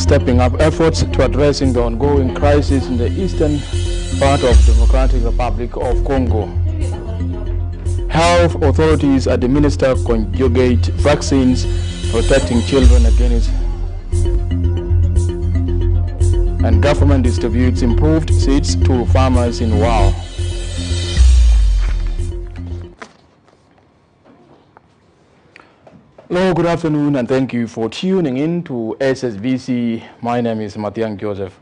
stepping up efforts to addressing the ongoing crisis in the eastern part of the Democratic Republic of Congo. Health authorities administer conjugate vaccines protecting children against, and government distributes improved seeds to farmers in Wau. Hello, good afternoon, and thank you for tuning in to SSBC. My name is Mathiang Joseph.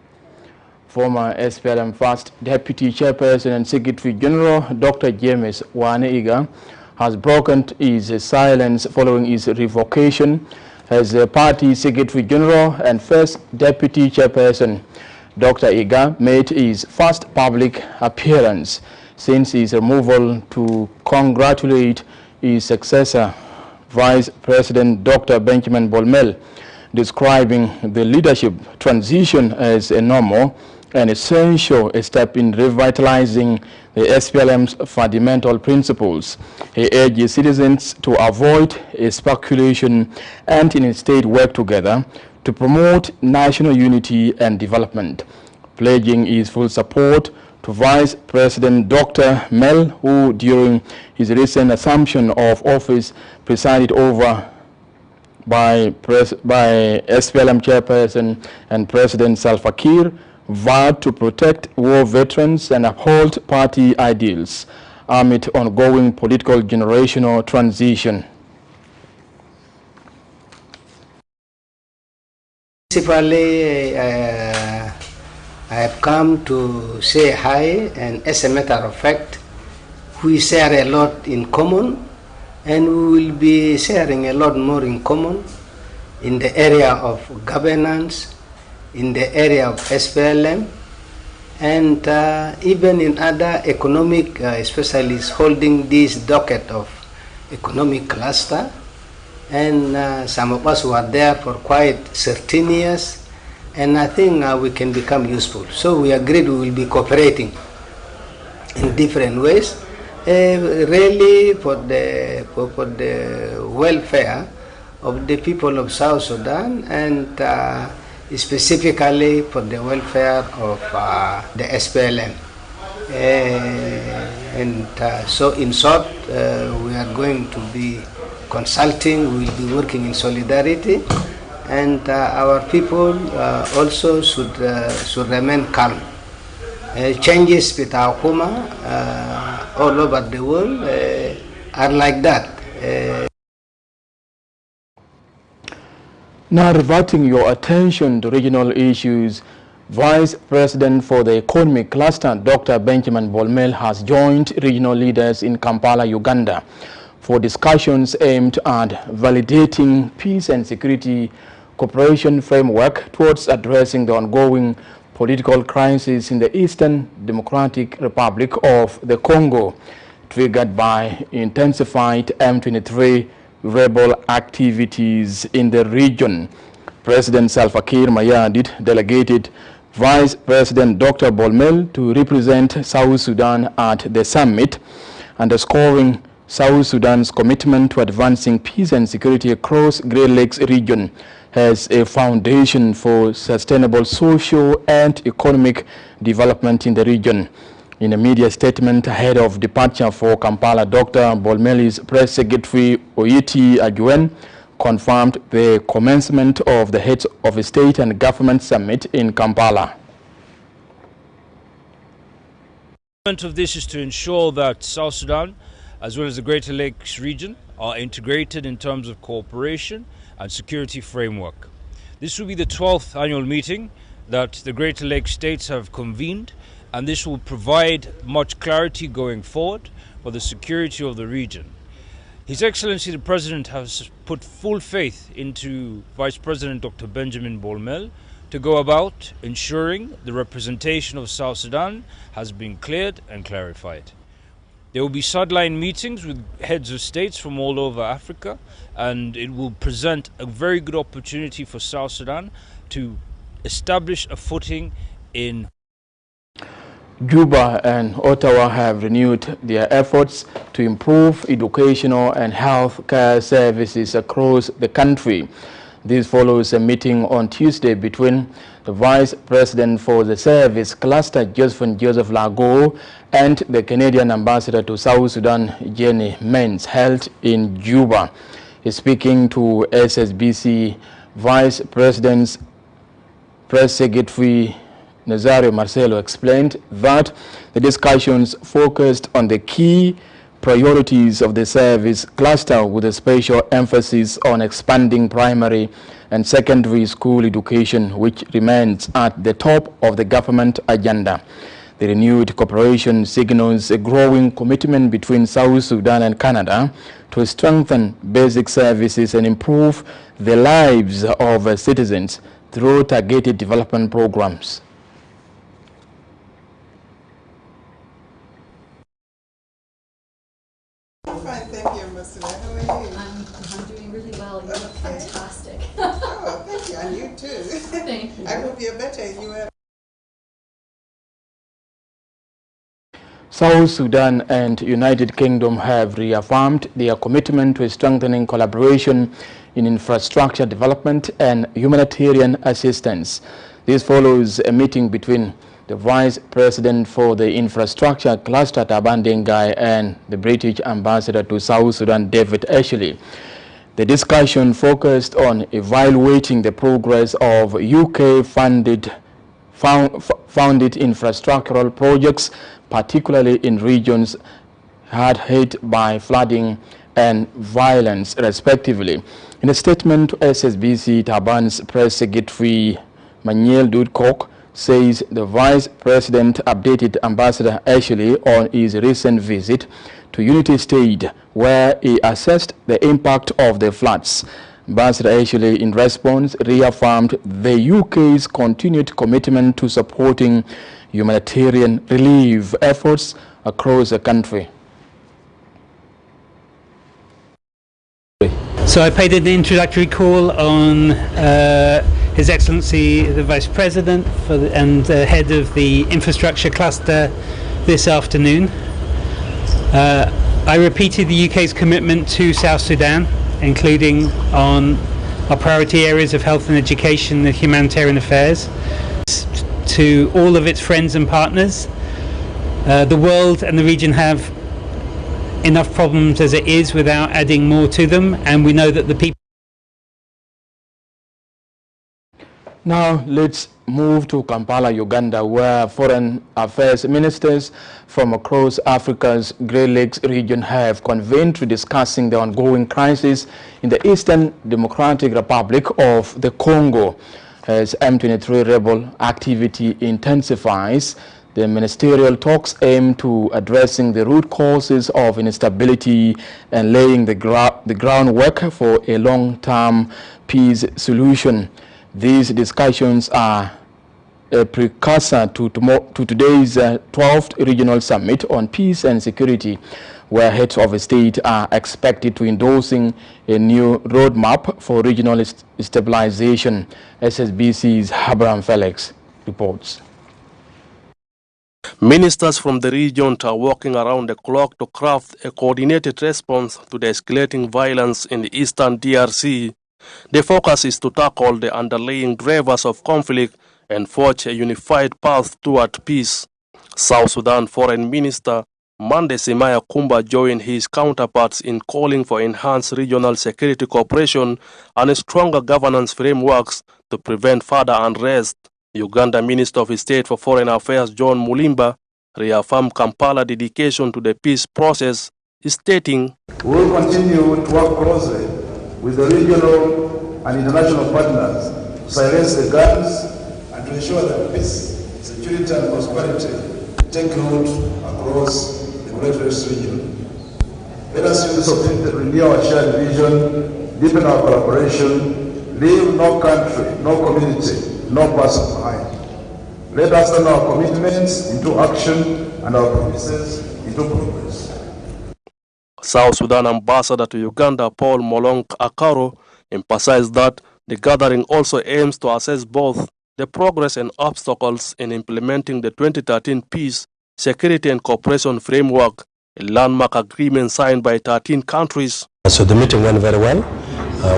Former SPLM First Deputy Chairperson and Secretary General Dr. James Waneiga has broken his silence following his revocation as a party Secretary General and First Deputy Chairperson. Dr. Iga made his first public appearance since his removal to congratulate his successor, Vice President Dr. Benjamin Bolmel, describing the leadership transition as a normal and essential step in revitalizing the SPLM's fundamental principles. He urges citizens to avoid speculation and instead work together to promote national unity and development, pledging his full support to Vice President Dr. Mel, who during his recent assumption of office presided over by SPLM Chairperson and President Salva Kiir, vowed to protect war veterans and uphold party ideals amid ongoing political generational transition. Principally, I have come to say hi, and as a matter of fact, we share a lot in common, and we will be sharing a lot more in common in the area of governance, in the area of SPLM, and even in other economic specialists holding this docket of economic cluster. And some of us were there for quite 13 years. And I think we can become useful. So we agreed we will be cooperating in different ways, really for the welfare of the people of South Sudan, and specifically for the welfare of the SPLM. So in short, we are going to be consulting, we will be working in solidarity, and our people also should remain calm. Changes with our Huma all over the world are like that. Now reverting your attention to regional issues, Vice President for the Economic Cluster, Dr. Benjamin Bolmel, has joined regional leaders in Kampala, Uganda, for discussions aimed at validating peace and security cooperation framework towards addressing the ongoing political crisis in the Eastern Democratic Republic of the Congo, triggered by intensified M23 rebel activities in the region. President Salva Kiir Mayardit delegated Vice President Dr. Bolmel to represent South Sudan at the summit, underscoring South Sudan's commitment to advancing peace and security across Great Lakes region as a foundation for sustainable social and economic development in the region. In a media statement ahead of departure for Kampala, Dr. Bolmel's press secretary Oyiti Ajuen confirmed the commencement of the Heads of State and Government Summit in Kampala. The point of this is to ensure that South Sudan, as well as the Greater Lakes region, are integrated in terms of cooperation and security framework. This will be the 12th annual meeting that the Greater Lakes states have convened, and this will provide much clarity going forward for the security of the region. His Excellency the President has put full faith into Vice President Dr. Benjamin Bolmel to go about ensuring the representation of South Sudan has been cleared and clarified. There will be sideline meetings with heads of states from all over Africa, and it will present a very good opportunity for South Sudan to establish a footing in. Juba and Ottawa have renewed their efforts to improve educational and health care services across the country. This follows a meeting on Tuesday between the Vice President for the Service Cluster, Joseph Lago, and the Canadian Ambassador to South Sudan, Jenny Mens, held in Juba. Speaking to SSBC, Vice President's Press Secretary Nazario Marcelo explained that the discussions focused on the key priorities of the service cluster, with a special emphasis on expanding primary and secondary school education, which remains at the top of the government agenda. The renewed cooperation signals a growing commitment between South Sudan and Canada to strengthen basic services and improve the lives of citizens through targeted development programs. Fine, thank you, Mr. How are you? I'm doing really well. You look fantastic. Oh, thank you. And you too. Thank you. I hope you're better. You were. South Sudan and United Kingdom have reaffirmed their commitment to strengthening collaboration in infrastructure development and humanitarian assistance. This follows a meeting between the Vice President for the Infrastructure Cluster, Taban Dengai, and the British Ambassador to South Sudan, David Ashley. The discussion focused on evaluating the progress of UK-funded infrastructural projects, particularly in regions hard hit by flooding and violence, respectively. In a statement to SSBC, Taban's Press Secretary Maniel Dudkok says the Vice President updated Ambassador Ashley on his recent visit to Unity State, where he assessed the impact of the floods. Ambassador Ashley, in response, reaffirmed the UK's continued commitment to supporting humanitarian relief efforts across the country. So I paid an introductory call on His Excellency the Vice President and head of the Infrastructure Cluster this afternoon. I repeated the UK's commitment to South Sudan, including on our priority areas of health and education and humanitarian affairs, to all of its friends and partners. The world and the region have enough problems as it is without adding more to them, and we know that the people. Now let's move to Kampala, Uganda, where foreign affairs ministers from across Africa's Great Lakes region have convened to discussing the ongoing crisis in the Eastern Democratic Republic of the Congo. As M23 rebel activity intensifies, the ministerial talks aim to addressing the root causes of instability and laying the groundwork for a long-term peace solution. These discussions are a precursor to today's 12th Regional Summit on Peace and Security, where heads of state are expected to endorsing a new roadmap for regional stabilization. SSBC's Abraham Felix reports. Ministers from the region are working around the clock to craft a coordinated response to the escalating violence in the eastern DRC. The focus is to tackle the underlying drivers of conflict and forge a unified path toward peace. South Sudan Foreign Minister Mande Simaya Kumba joined his counterparts in calling for enhanced regional security cooperation and stronger governance frameworks to prevent further unrest. Uganda Minister of State for Foreign Affairs John Mulimba reaffirmed Kampala's dedication to the peace process, stating, "We will continue to work closely with the regional and international partners to silence the guns and to ensure that peace, security and prosperity take root across the Great Lakes region. Let us use this opportunity to renew our shared vision, deepen our collaboration, leave no country, no community, no person behind. Let us turn our commitments into action and our promises into progress." South Sudan Ambassador to Uganda Paul Molonk Akaro emphasized that the gathering also aims to assess both the progress and obstacles in implementing the 2013 Peace, Security and Cooperation Framework, a landmark agreement signed by 13 countries. So the meeting went very well.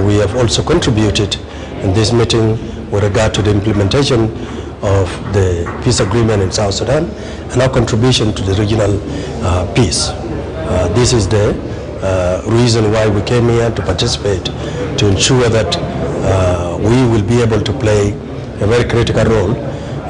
We have also contributed in this meeting with regard to the implementation of the peace agreement in South Sudan and our contribution to the regional peace. This is the reason why we came here to participate, to ensure that we will be able to play a very critical role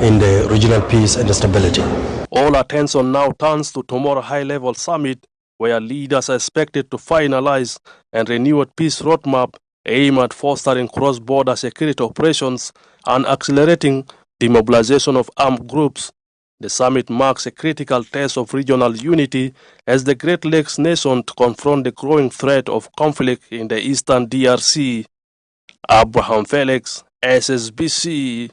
in the regional peace and stability. All attention now turns to tomorrow's high-level summit, where leaders are expected to finalize and renew a peace roadmap aimed at fostering cross-border security operations and accelerating the mobilization of armed groups. The summit marks a critical test of regional unity as the Great Lakes nation to confront the growing threat of conflict in the eastern DRC. Abraham Felix, SSBC.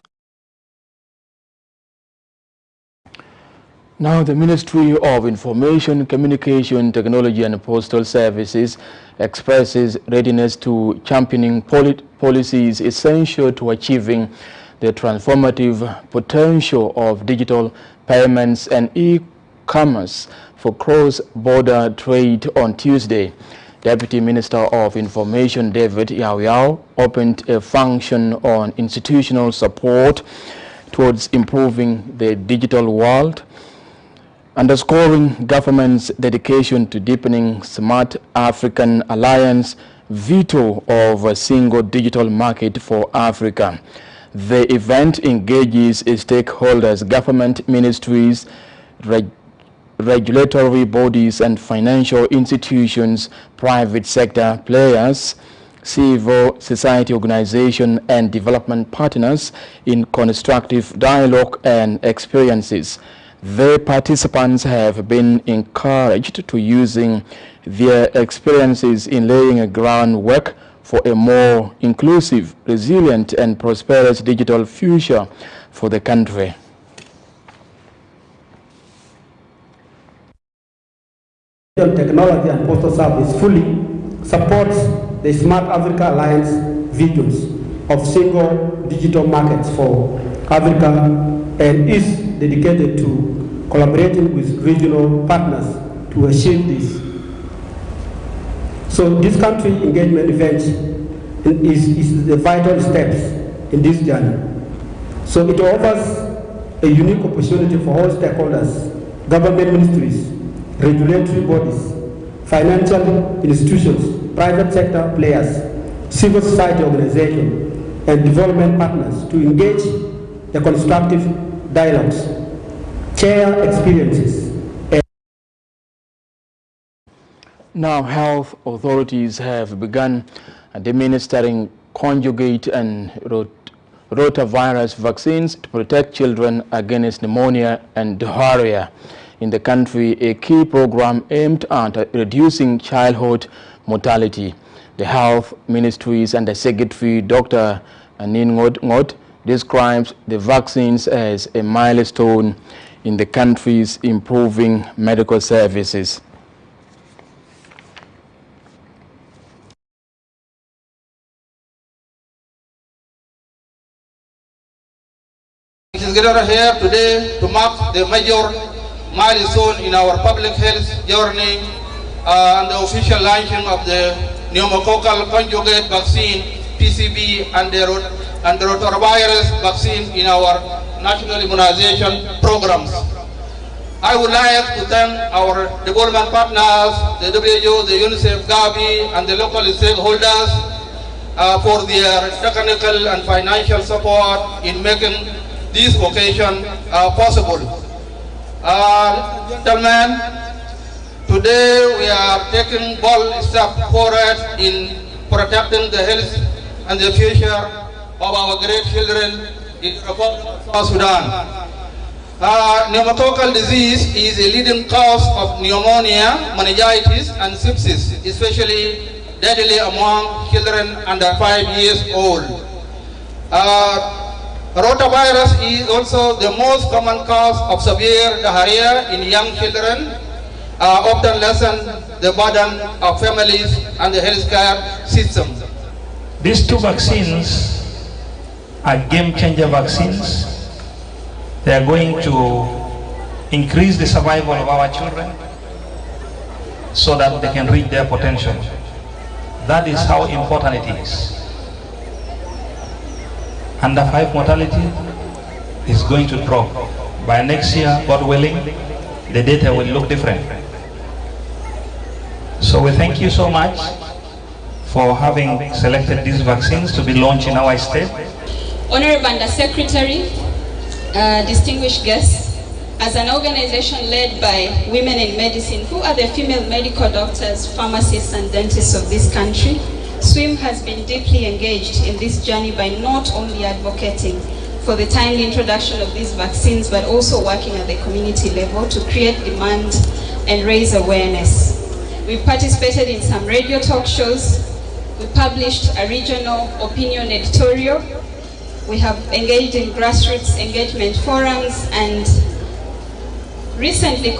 Now, the Ministry of Information, Communication, Technology and Postal Services expresses readiness to championing policies essential to achieving the transformative potential of digital payments and e-commerce for cross-border trade on Tuesday. Deputy Minister of Information David Yao opened a function on institutional support towards improving the digital world, underscoring government's dedication to deepening Smart African Alliance veto of a single digital market for Africa. The event engages stakeholders, government ministries, regulatory bodies and financial institutions, private sector players, civil society organizations and development partners in constructive dialogue and experiences. The participants have been encouraged to using their experiences in laying a groundwork for a more inclusive, resilient and prosperous digital future for the country. Technology and Postal Service fully supports the Smart Africa Alliance visions of single digital markets for Africa and is dedicated to collaborating with regional partners to achieve this. So this country engagement event is the vital steps in this journey. So it offers a unique opportunity for all stakeholders, government ministries, regulatory bodies, financial institutions, private sector players, civil society organizations, and development partners to engage the constructive dialogues, share experiences. Now, health authorities have begun administering conjugate and rotavirus vaccines to protect children against pneumonia and diarrhea in the country, a key program aimed at reducing childhood mortality. The Health Ministries and the Secretary, Dr. Anin Ngot, describes the vaccines as a milestone in the country's improving medical services. It is gathered here today to mark the major milestone in our public health journey and the official launching of the pneumococcal conjugate vaccine (PCV) and the rotavirus vaccine in our national immunization programs. I would like to thank our development partners, the WHO, the UNICEF, Gavi, and the local stakeholders for their technical and financial support in making this occasion possible. Gentlemen, today we are taking bold steps forward in protecting the health and the future of our great children in the Republic of South Sudan. Pneumococcal disease is a leading cause of pneumonia, meningitis, and sepsis, especially deadly among children under 5 years old. Rotavirus is also the most common cause of severe diarrhea in young children, often lessen the burden of families and the healthcare system. These two vaccines are game-changer vaccines. They are going to increase the survival of our children so that they can reach their potential. That is how important it is. under 5 mortality is going to drop. By next year, God willing, the data will look different. So we thank you so much for having selected these vaccines to be launched in our state. Honorable Under Secretary, distinguished guests, as an organization led by Women in Medicine, who are the female medical doctors, pharmacists, and dentists of this country, SWIM has been deeply engaged in this journey by not only advocating for the timely introduction of these vaccines, but also working at the community level to create demand and raise awareness. We've participated in some radio talk shows. We published a regional opinion editorial. We have engaged in grassroots engagement forums and recently...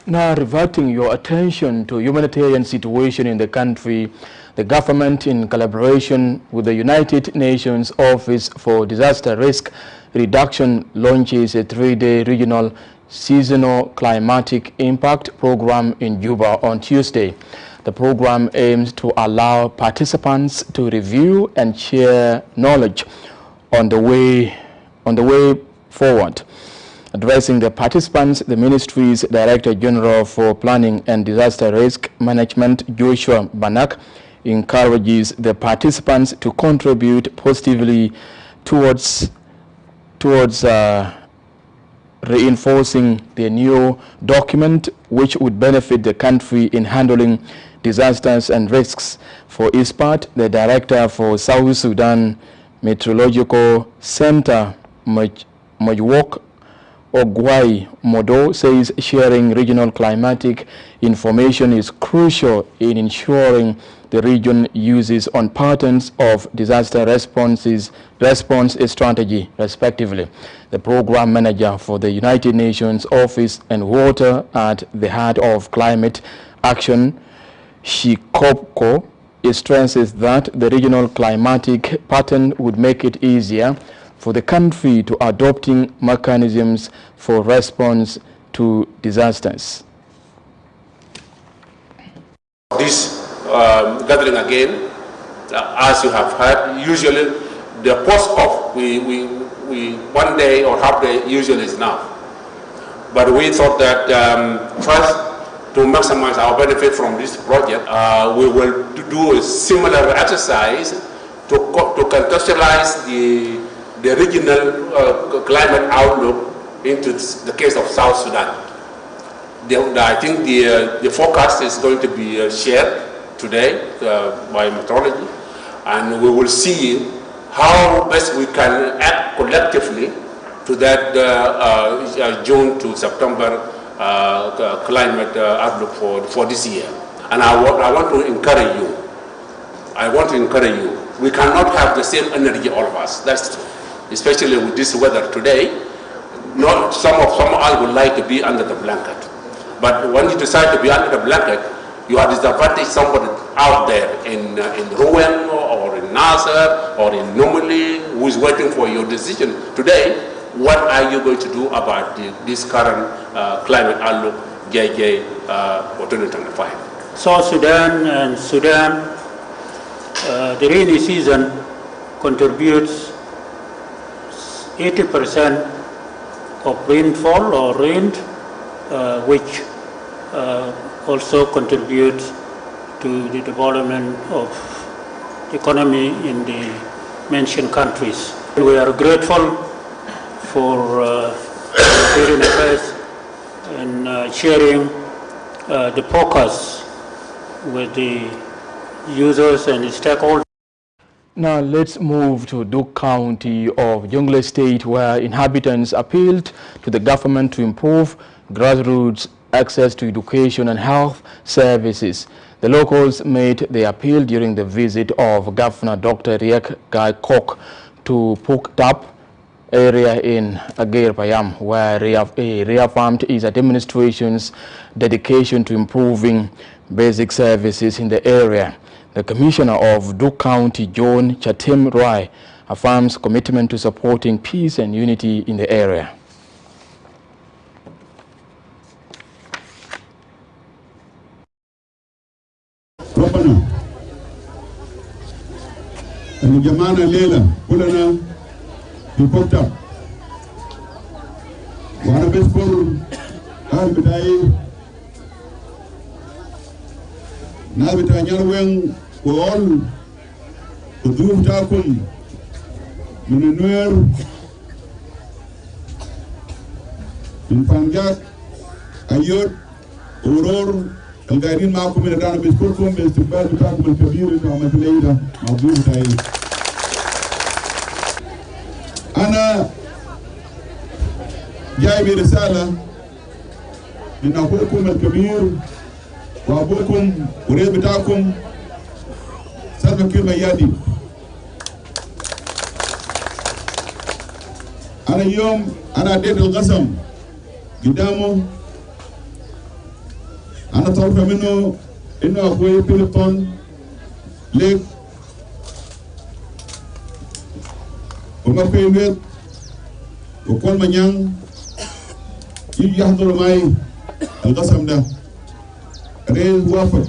Now, reverting your attention to humanitarian situation in the country, the government, in collaboration with the United Nations Office for Disaster Risk Reduction, launches a 3-day regional seasonal climatic impact program in Juba on Tuesday. The program aims to allow participants to review and share knowledge on the way forward. Addressing the participants, the ministry's Director General for Planning and Disaster Risk Management, Joshua Banak, encourages the participants to contribute positively towards reinforcing the new document, which would benefit the country in handling disasters and risks. For his part, the Director for South Sudan Meteorological Center, Majwok Ogwai Modo, says sharing regional climatic information is crucial in ensuring the region uses on patterns of disaster response strategy, respectively. The program manager for the United Nations Office and Water at the Heart of Climate Action, Shikopko, stresses that the regional climatic pattern would make it easier for the country to adopting mechanisms for response to disasters. This gathering again, as you have heard, usually the post-op, we one day or half day usually is enough. But we thought that first, to maximize our benefit from this project, we will do a similar exercise to contextualize the regional climate outlook into the case of South Sudan. I think the forecast is going to be shared today by meteorology, and we will see how best we can act collectively to that June to September climate outlook for this year. And I want to encourage you. We cannot have the same energy, all of us. That's true. Especially with this weather today. Some of us would like to be under the blanket. But when you decide to be under the blanket, you are disadvantaged somebody out there in Rouen or in Nasser or in Numili who is waiting for your decision. Today, what are you going to do about this current climate outlook, JJ for 2025? South Sudan and Sudan, the rainy season contributes 80% of rainfall or rain, which also contributes to the development of economy in the mentioned countries. We are grateful for Foreign Affairs and sharing the focus with the users and the stakeholders. Now let's move to Duke County of Jonglei State, where inhabitants appealed to the government to improve grassroots access to education and health services. The locals made the appeal during the visit of Governor Dr. Riek Guy Kok to Puktap area in Agir Payam, where he reaffirmed his administration's dedication to improving basic services in the area. The Commissioner of Duke County, John Chatem Rai, affirms commitment to supporting peace and unity in the area. and Jamana Lela, Pulana, he popped up. One of his full Albidai, Nabitanyarweng, all the Doom Takum, Minuer, in Panjak, Ayot, Aurora, القاعدين معكم من الآن بيذكركم بالاستقبال بتاعكم الكبير إنه عملت ليلة موجود هاي. أنا جاي برسالة من أخوكم الكبير وأبوكم وريد بتاعكم سلفى كير ميادي. أنا اليوم أنا أديت القسم قدامه. أنا تعرف منه إنه أخوي بيلتون ليك وما في البيت وكل من يجي يحضر معي القسم ده ريز وافق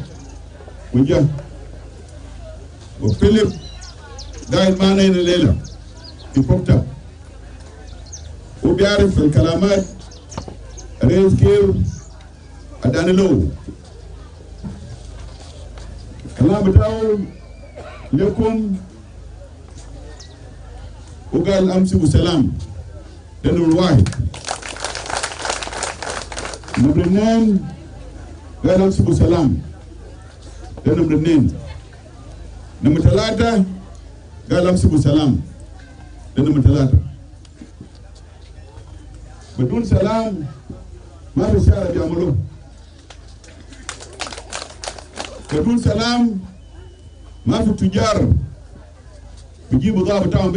وجه وفيليب قاعد معنا هنا الليلة في بوكتا وبيعرف الكلامات ريز كيف أداني له كلام بتاعه لكم وقال أمسكوا سلام ده نمبر واحد. نمبر اثنين قال أمسكوا سلام ده نمبر اثنين. نمبر ثلاثة قال أمسكوا سلام ده نمبر ثلاثة. بدون سلام ما في شارع بيعملوه. بدون سلام ما في تجار بيجيبوا بضاعة بتاعهم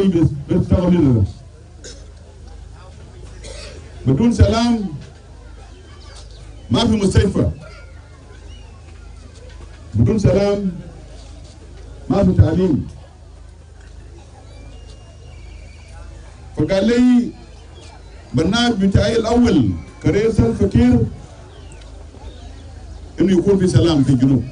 بيشتغلوا هنا. بدون سلام ما في مستشفى. بدون سلام ما في تعليم. فقال لي برنامج بتاعي الأول كرئيس الفكير إنه يكون في سلام في الجنوب.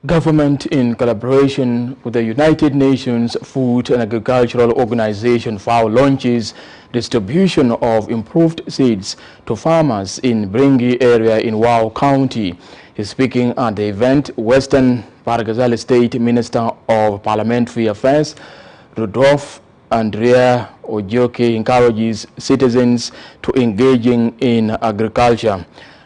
Government, in collaboration with the United Nations Food and Agricultural Organization, FAO, launches distribution of improved seeds to farmers in Bringi area in Wau County. Speaking at the event, Western Bargazal State Minister of Parliamentary Affairs, Rudolph Andrea Ojoke, encourages citizens to engaging in agriculture.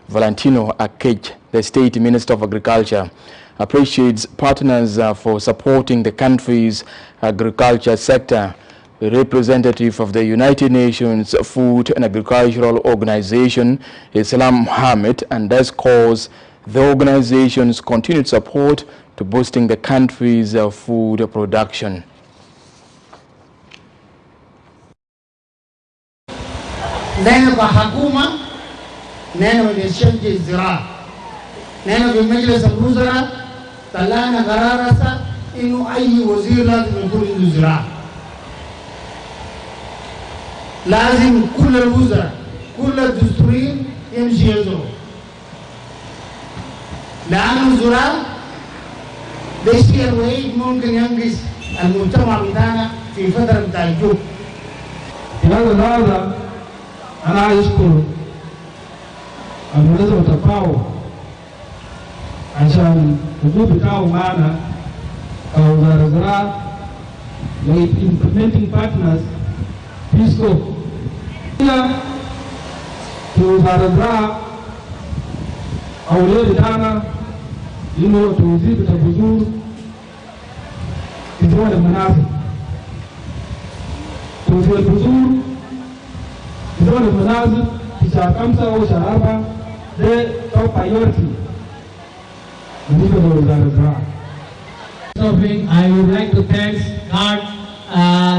Valentino Akech, the State Minister of Agriculture, appreciates partners for supporting the country's agriculture sector. The representative of the United Nations Food and Agricultural Organization, Islam Mohammed, and thus calls the organization's continued support to boosting the country's food production. نحن كحكومة نحن بنشجع الزراعة. نحن بمجلس الوزراء طلعنا قرار إنه أي وزير لازم يكون عنده زراعة. لازم كل الوزراء كل الدستوريين يمشي يزرعوا. لأن الزراعة ده الشيء الوحيد ممكن ينقذ المجتمع بتاعنا في فترة بتاع الجوع. في هذا أنا أشكر المنظمة FAO عشان الوجود بتاعه معنا كوزارة الزراعة with implementing partners PISCO. وزارة الزراعة أولياء بتاعنا إنه توزيع البذور في دول المنازل. توزيع البذور في دول المنازل في شهر 5 أو شهر 4 ده top priority بالنسبة لوزارة الزراعة. I would like to thank God,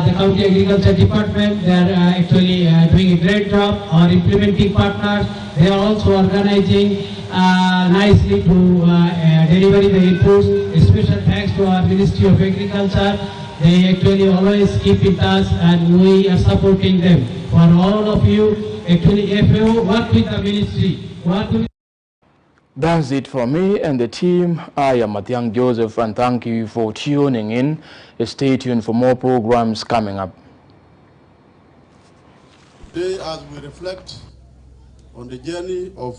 the County Agriculture Department. They are actually doing a great job. Our implementing partners, they are also organizing nicely to deliver the inputs. A special thanks to our Ministry of Agriculture. They actually always keep in touch and we are supporting them. For all of you, actually if you work with the ministry, work with That's it for me and the team. I am Matiang Joseph, and thank you for tuning in. Stay tuned for more programs coming up. Today, as we reflect on the journey of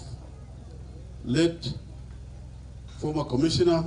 late former commissioner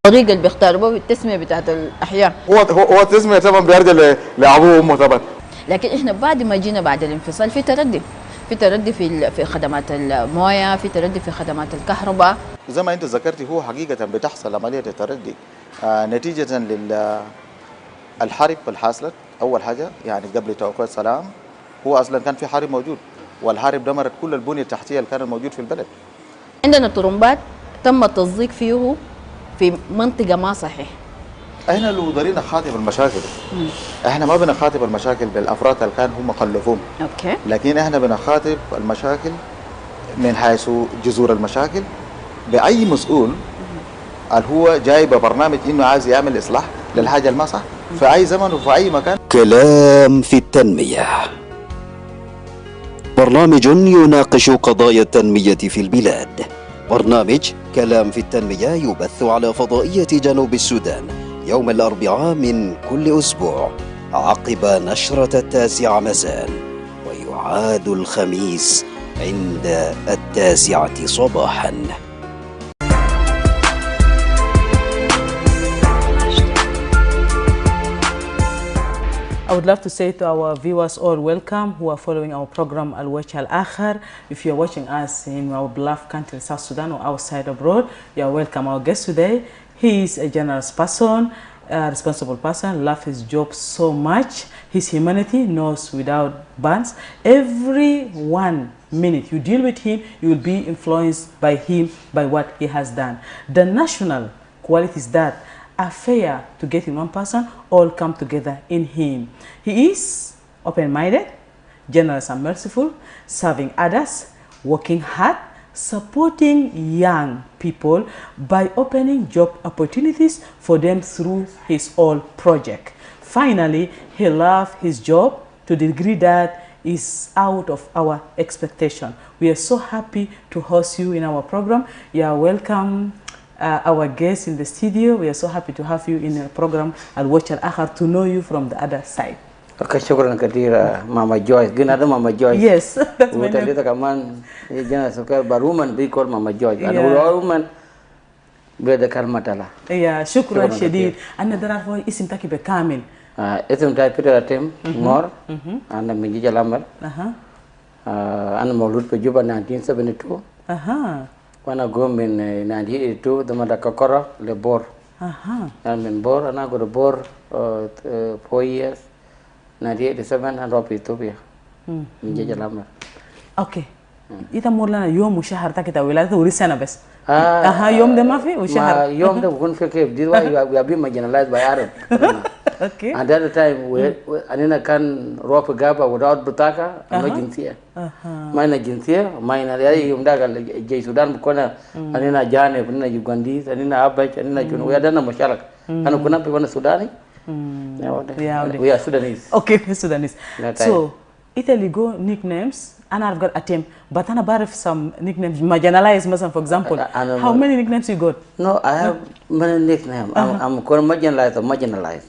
الطريقة اللي بيختاروا به التسمية بتاعت الأحياء هو التسمية طبعا بيرجع لأبوه وأمه طبعا. لكن إحنا بعد ما جينا بعد الانفصال في تردي في خدمات المويه، في تردي في خدمات الكهرباء. زي ما أنت ذكرتي هو حقيقة بتحصل عملية التردي نتيجة للحرب الحاصلة. أول حاجة يعني قبل توقيع السلام هو أصلا كان في حرب موجود، والحرب دمرت كل البنية التحتية اللي كانت موجود في البلد. عندنا طرمبات تم التصديق فيه في منطقة ما صحيح. احنا لو ضرينا نخاطب المشاكل احنا ما بنخاطب المشاكل بالافراد اللي كان هم خلفوهم، اوكي، لكن احنا بنخاطب المشاكل من حيث جذور المشاكل باي مسؤول اللي هو جاي ببرنامج انه عايز يعمل اصلاح للحاجه اللي ما صح في اي زمن وفي اي مكان. كلام في التنميه برنامج يناقش قضايا التنمية في البلاد. برنامج كلام في التنمية يبث على فضائية جنوب السودان يوم الأربعاء من كل أسبوع عقب نشرة 9 مساء، ويعاد الخميس عند 9 صباحا. I would love to say to our viewers all welcome who are following our program Al-Wajh Al-Akhar. If you're watching us in our beloved country South Sudan or outside abroad, you're welcome. Our guest today, he is a generous person, a responsible person, loves his job so much. His humanity knows without bounds. Every 1 minute you deal with him, you will be influenced by him, by what he has done. The national qualities that are fair to get in one person all come together in him. He is open-minded, generous and merciful, serving others, working hard, supporting young people by opening job opportunities for them through his own project. Finally, he loves his job to the degree that is out of our expectation. We are so happy to host you in our program. You are welcome. Our guest in the studio, we are so happy to have you in the program Al-Wajh Al-Akhar, to know you from the other side. Okay, shukran kathira, Mama Joyce. Ginada Mama Joyce. Yes, that's my name. Utalita kaman jana sukar baruman be called Mama Joyce. And woman be the kalmatala. Yeah, shukran shadid. And there are isim taki be kamil. Isim taki Peter Atem Ngor and Minjija Lamar. And Maulud pe Juba 1972. When I go in 1982, the Madakakora, Le Bor. I'm in Bor, and I go to Bor 4 years, 1987, and up Ethiopia. Okay. Ita mulana yom mushahar takita wilayah urisana bes. Yom de mafi mushahar. Yom de won't fake. This is why we have been marginalized by Arab. Okay. And at the time, Anina can rope a gaba without Butaka, and no Jinsia. Mine Jinsia, mine Yumdaga, Jay Sudan, Bukona, Anina Jane, Anina Ugandese, Anina Abach, Anina Jun. We are done a Mashalak. And Kunapi one Sudani. We are Sudanese. Okay, Sudanese. So, Italy go nicknames, and I've got a team, but I have some nicknames, marginalized, for example. How many nicknames you got? No, I have many nicknames. I'm called marginalized or marginalized.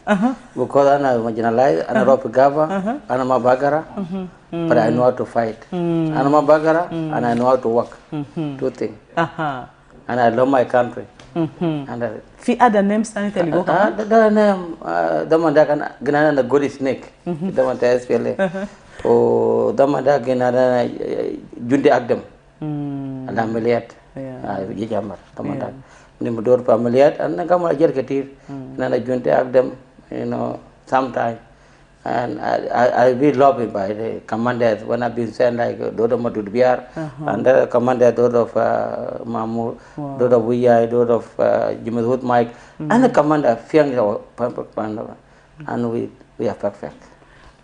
Because I'm marginalized, I'm a Gava, I'm a Bagara, but I know how to fight. I'm a Bagara, and I know how to work. 2 things. And I love my country. And fi other names and Italy go. The name, the man that can get a good snake. The one that SPLA. Oh, damada genara Junde Agdam, and Ameliat, Jamar, Tamada, Nimudor Pameliat, and Nakama Jerkatir, Nana Junte Agdam, you know, sometime. And I be lobbied by the commanders when I've been sent like Dodo Madudbiar, and the commander Dodo of Mamur, Dodo of Wiyai, Dodo of Jimmy Mike, and the commander Fiang Panda, and we are perfect.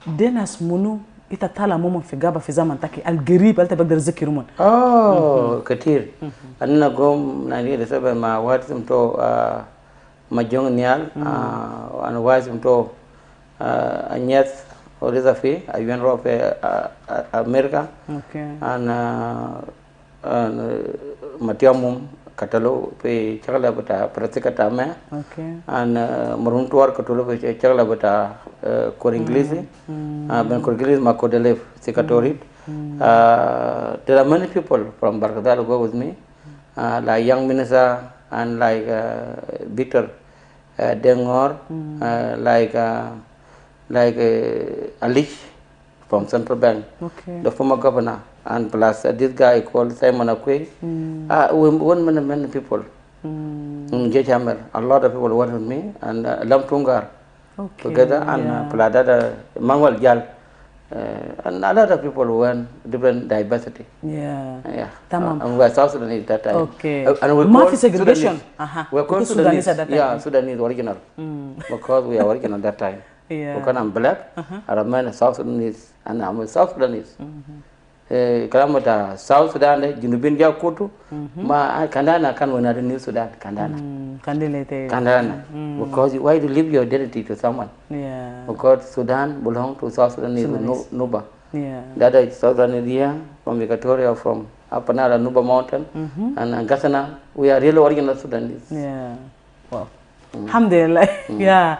Denas Munu. Ita tala momo fi gaba fi zaman taki algerib alta bagdar zikir mun. Oh, katir. Anna gom 1987 ma watim to majong nial an watim to anyet oriza fi ayuen ro fe America. Okay. And matiamum katalo pe chakla bata pratikata me. Okay. And maruntuar katalo pe chakla bata kor English. Ben kor English ma kodele sikatorit. There are many people from Barkadal who go with me, like young minister and like Victor Dengor, like Alish from Central Bank, the former governor, and plus this guy called Simon Akwe. Many people. A lot of people work with me, and Lam Tungar together, and Pladada Mangal Jal. And a lot of people who want different diversity. Yeah. And we are South Sudanese that time. Okay. And we call segregation. We are called Sudanese at that time. Yeah, Sudanese original. Because we are original at that time. Because I'm black, I'm a South Sudanese, and I'm a South Sudanese. Kalamata South Sudan, Junubin Jakutu, ma Kandana can win New Sudan, Kandana. Kandana. Because why do you leave your identity to someone? Yeah. Because Sudan belongs to South Sudanese, Nuba. The other is Southern India, from Equatoria, from Upper Nile and Nuba Mountain, and Gassana. We are really original Sudanese. Yeah. Wow. Alhamdulillah. Yeah.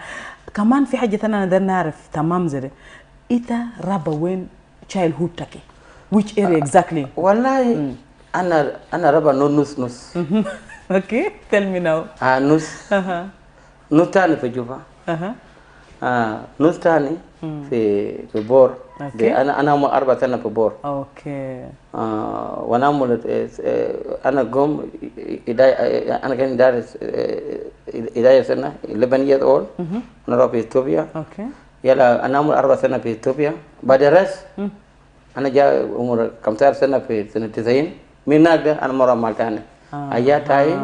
كمان في حاجة ثانية نقدر نعرف تمام زي إنت رابا وين childhood تكي which area exactly والله أنا رابا نص okay tell me now نص تاني في جوفا نص تاني في بور أنا هم 4 سنة في بور okay وانا أنا قوم أنا كان دارس إداية سنة 11 years old أنا راح في إثيوبيا يلا أنا عمر 4 سنة في إثيوبيا بعد الرس أنا جاء عمر 15 سنة في سنة 90 من هناك أنا مرة مالتاني أيات هاي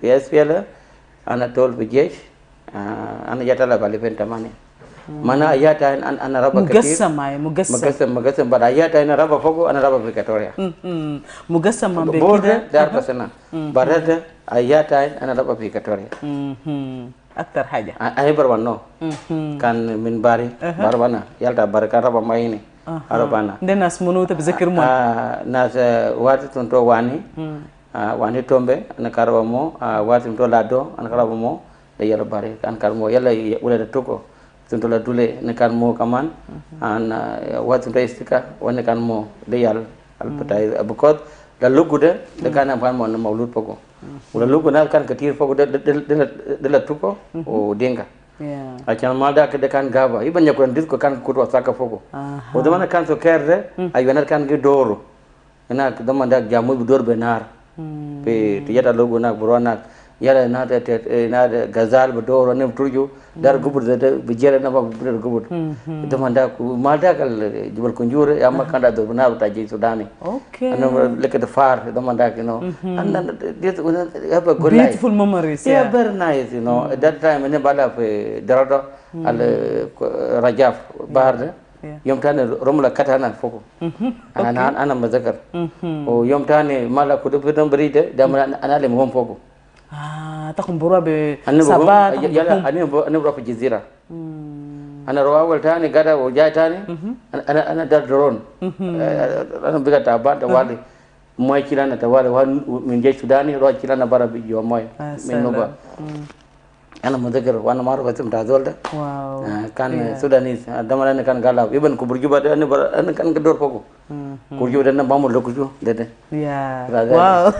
في أسفل أنا تول في الجيش أنا جات على بالي بين 8 mana ayata ana raba mugassam but ayata ana raba fogo ana raba Victoria mugassam mambe kida dar pasana barada ayata ana raba Victoria aktar haja ay barwano kan min bari barbana yalta baraka raba mayini arabana denas munuta bizakir mo nas wati tonto wani tombe ana karaba mo wati to lado ana karaba mo de yalla bari kan karmo yalla wala toko tuntola dule nekan mo kaman an watun istika wane kan mo deyal alpatai abukot la lugude de kana ban mo na maulud pogo wala lugu na kan katir pogo de la tuko o denga acan malda ke de kan gaba iban yakon dit ko kan kutwa saka pogo o de man kan so kerde ay wenar kan gi doro na de man dak jamu bi dor benar pe tiyata lugu na burona yala na gazal bedoro nem tuju dar gubur de bijela na ba gubur gubur de manda ku malda kal jibal kunjure amma kanda do na ta ji sudani okay ana look at the far de manda you know and this have a good beautiful memories yeah very nice you know at that time ne bala fe darado al rajaf barde yom tane romla katana foko ana mazakar o yom tane mala ku do fidan bride da ana le mom foko تكون برا بسبات يلا أنا بروح في الجزيرة أنا روح أول تاني قاعد وجاي تاني أنا دار درون أنا بقى تعبان توالي موي كيلانا توالي من جيش سوداني روح كيلانا برا بيجوا موي من نوبا أنا مذكر وأنا ما أعرف اسم تازول ده كان سودانيس دمر أنا كان قالوا يبان كبرجوا ده أنا كان كدور فوقه كبرجوا ده أنا بامو لوكجوا ده واو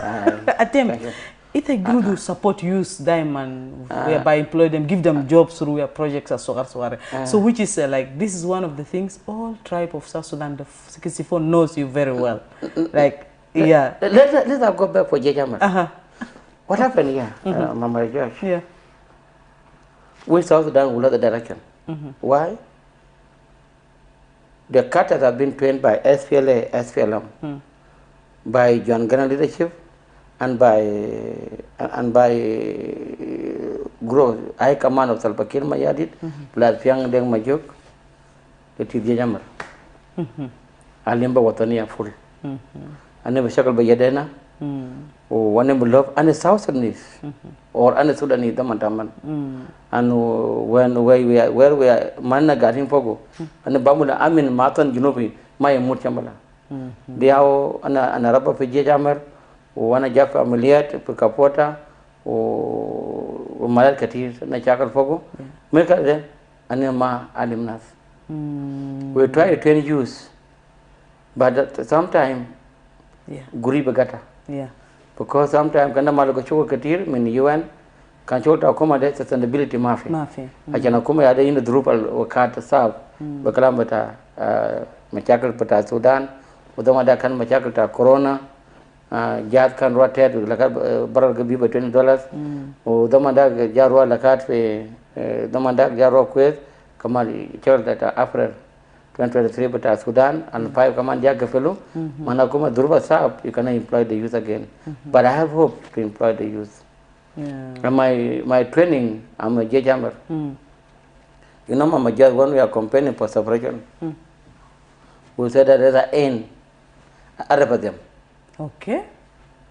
أتم It's a good to support youth diamond whereby employ them, give them jobs through your projects as so which is like this is one of the things all tribe of South Sudan, the 64 knows you very well. Like let's go back for Jejamar. What happened here, Mama Josh? Yeah. We South Sudan will know the direction. Why? The cutters have been trained by SPLA, SPLM, by John Gunner leadership. And by growth, I command of Salva Kiir Mayardit, plus Piang Deng Majuk, the Tidjamar. Alimba Watania full. I never shackled by Yadena, or one name love, and a South Sudanese, or an Sudanese, the Mantaman. And when we are Mana Gatin Pogo, and the Bamula Amin Matan Junobi, my Murchamala. They are an Araba Pijamar. وانا جاف عمليات في كابوتا ومالات كتير نشاكل فوقه ملك ده أنا ما علم ناس we try to train youth but sometimes guri begata because sometimes كنا مالك شو كتير من UN كان شو تأكما ده sustainability ما في عشان أكما هذا ين ظروف الوقت صعب بكلام بتا مشاكل بتا السودان وده ده كان مشاكل تا كورونا جات كان رواتات لكات برا قبيبة $20 ودما داك جاروا لكات في دما داك جاروا كويت كمان شغل تاع أفريل 2023 بتاع السودان and 5 كمان جاك فيلو مانا كوما ضربة صعب you cannot employ the youth again but I have hope to employ the youth and my training I'm a J-Jammer you know Mama Jazz when we are campaigning for separation we said that there's an end at them. Okay.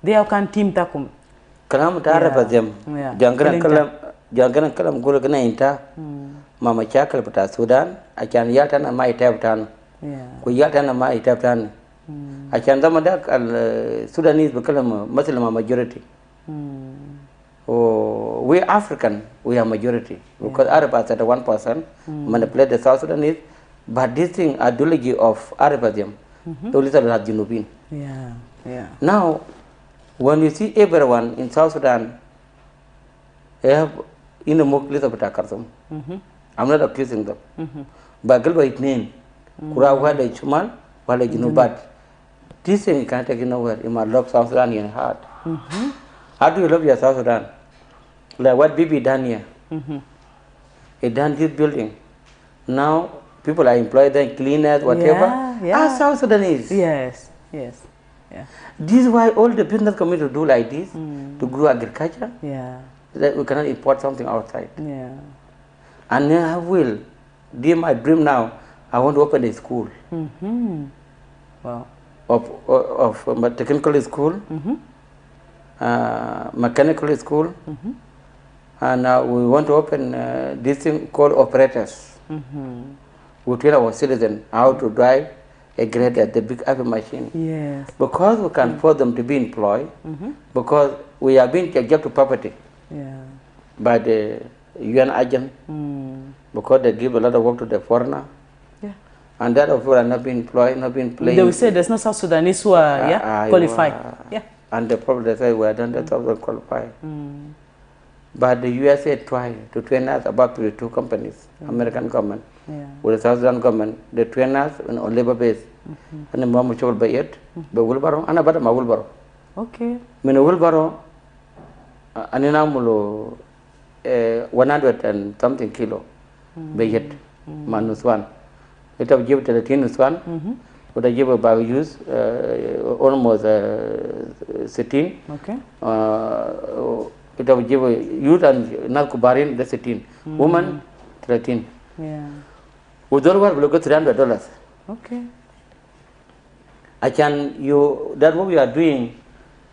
They are can team takum. Kalam tara bazem. Jangan kalam gula kena inta. Mama cakal peta Sudan. Akan yatan amai tab tan. ko yatana ma itaftan عشان ده مداك السودانيز بكلم مثل majority we African we are majority because Arab are 1% manipulate the South Sudanese but this thing ideology of Arabism to little like Junubin. Now when you see everyone in South Sudan they have in a little bit of I'm not accusing them but Galba it name Kura wale Chuman wale Junubat. This thing you can't take it nowhere. You must love South Sudan in your heart. How do you love your South Sudan? Like what Bibi done here. He done this building. Now people are employed there, cleaners, whatever. Are South Sudanese. Yes. This is why all the business community do like this to grow agriculture. That we cannot import something outside. And then I will. My dream now. I want to open a school. Wow. Of technical school, mechanical school, and we want to open this thing called operators. We train our citizens how to drive a grader, the big heavy machine. Because we can force them to be employed, because we are being subject to poverty by the UN agent, because they give a lot of work to the foreigner. And that of are not being employed, not being playing. They will say there's no South Sudanese who are qualified. And the problem they say we are done that of qualified. But the USA tried to train us about 22 companies, American government, with the South Sudan government. They train us on labor base. And the mom will buy it, but Wilbaro, and about my Wilbaro. Okay. When a Wilbaro, an inamulo 100 and something kilo, buy it, minus one. It have given to the tennis one, but I give about use almost 16. Okay. It have given youth and Nakubarin, the 16. Woman, 13. With all work, look at $300. Okay. I can, that's what we are doing.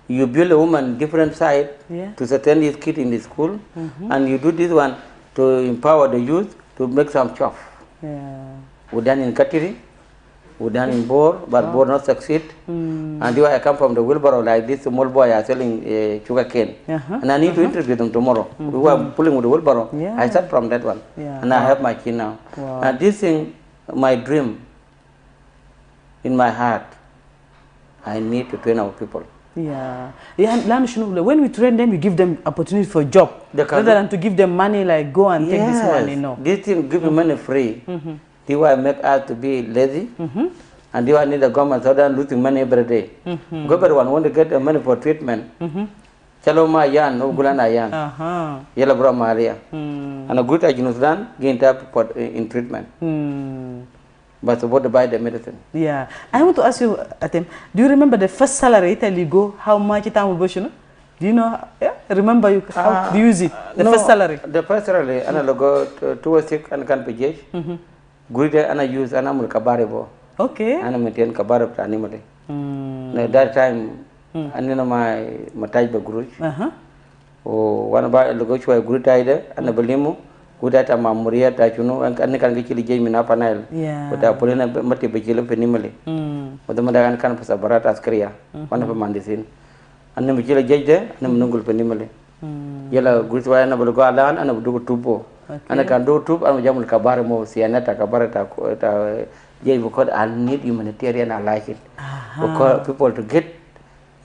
You build a woman different side to sustain this kid in the school, and you do this one to empower the youth to make some chof. We done in Katiri, we done in Bor, but Bor not succeed. And I come from the wheelbarrow like this small boy are selling sugar cane. And I need to interview them tomorrow. We are pulling with the wheelbarrow. I start from that one. And I have my key now. And this thing, my dream in my heart, I need to train our people. When we train them, we give them opportunity for a job. Rather than to give them money like go and take this money. No. This thing give me money free. They want to make us to be lazy, and they want need the government so they're losing money every day. Everyone want to get the money for treatment. Chaloma yan, no gulana yan. Yellow bro Maria. And a good Sudan gained up in treatment. But what to buy the medicine? I want to ask you, Atem, do you remember the first salary Italy go? How much it will do you know? Remember you how do you use it? The first salary. The first salary, and I go to a sick and can pay. Gurida and I use animal kabarebo. Okay. And I maintain kabareb animally. At that time, I know my Matajba Guruj. One about Logochua Guritaide and a Belimu, Gudata Mamuria, Tachuno, and I can get Jamie Napanel. But I put in a Mati Bajil Penimali. But the Madagan campus of Baratas Korea, one of a Mandisin. And the Mijila Jade, and the Nungul Penimali. Yellow Gurtua and a Bulgalan and a Budu Tubo. And I can do troop and Jamul Kabaramo, Sianata Kabarata, because I need humanitarian, I like it. Because people to get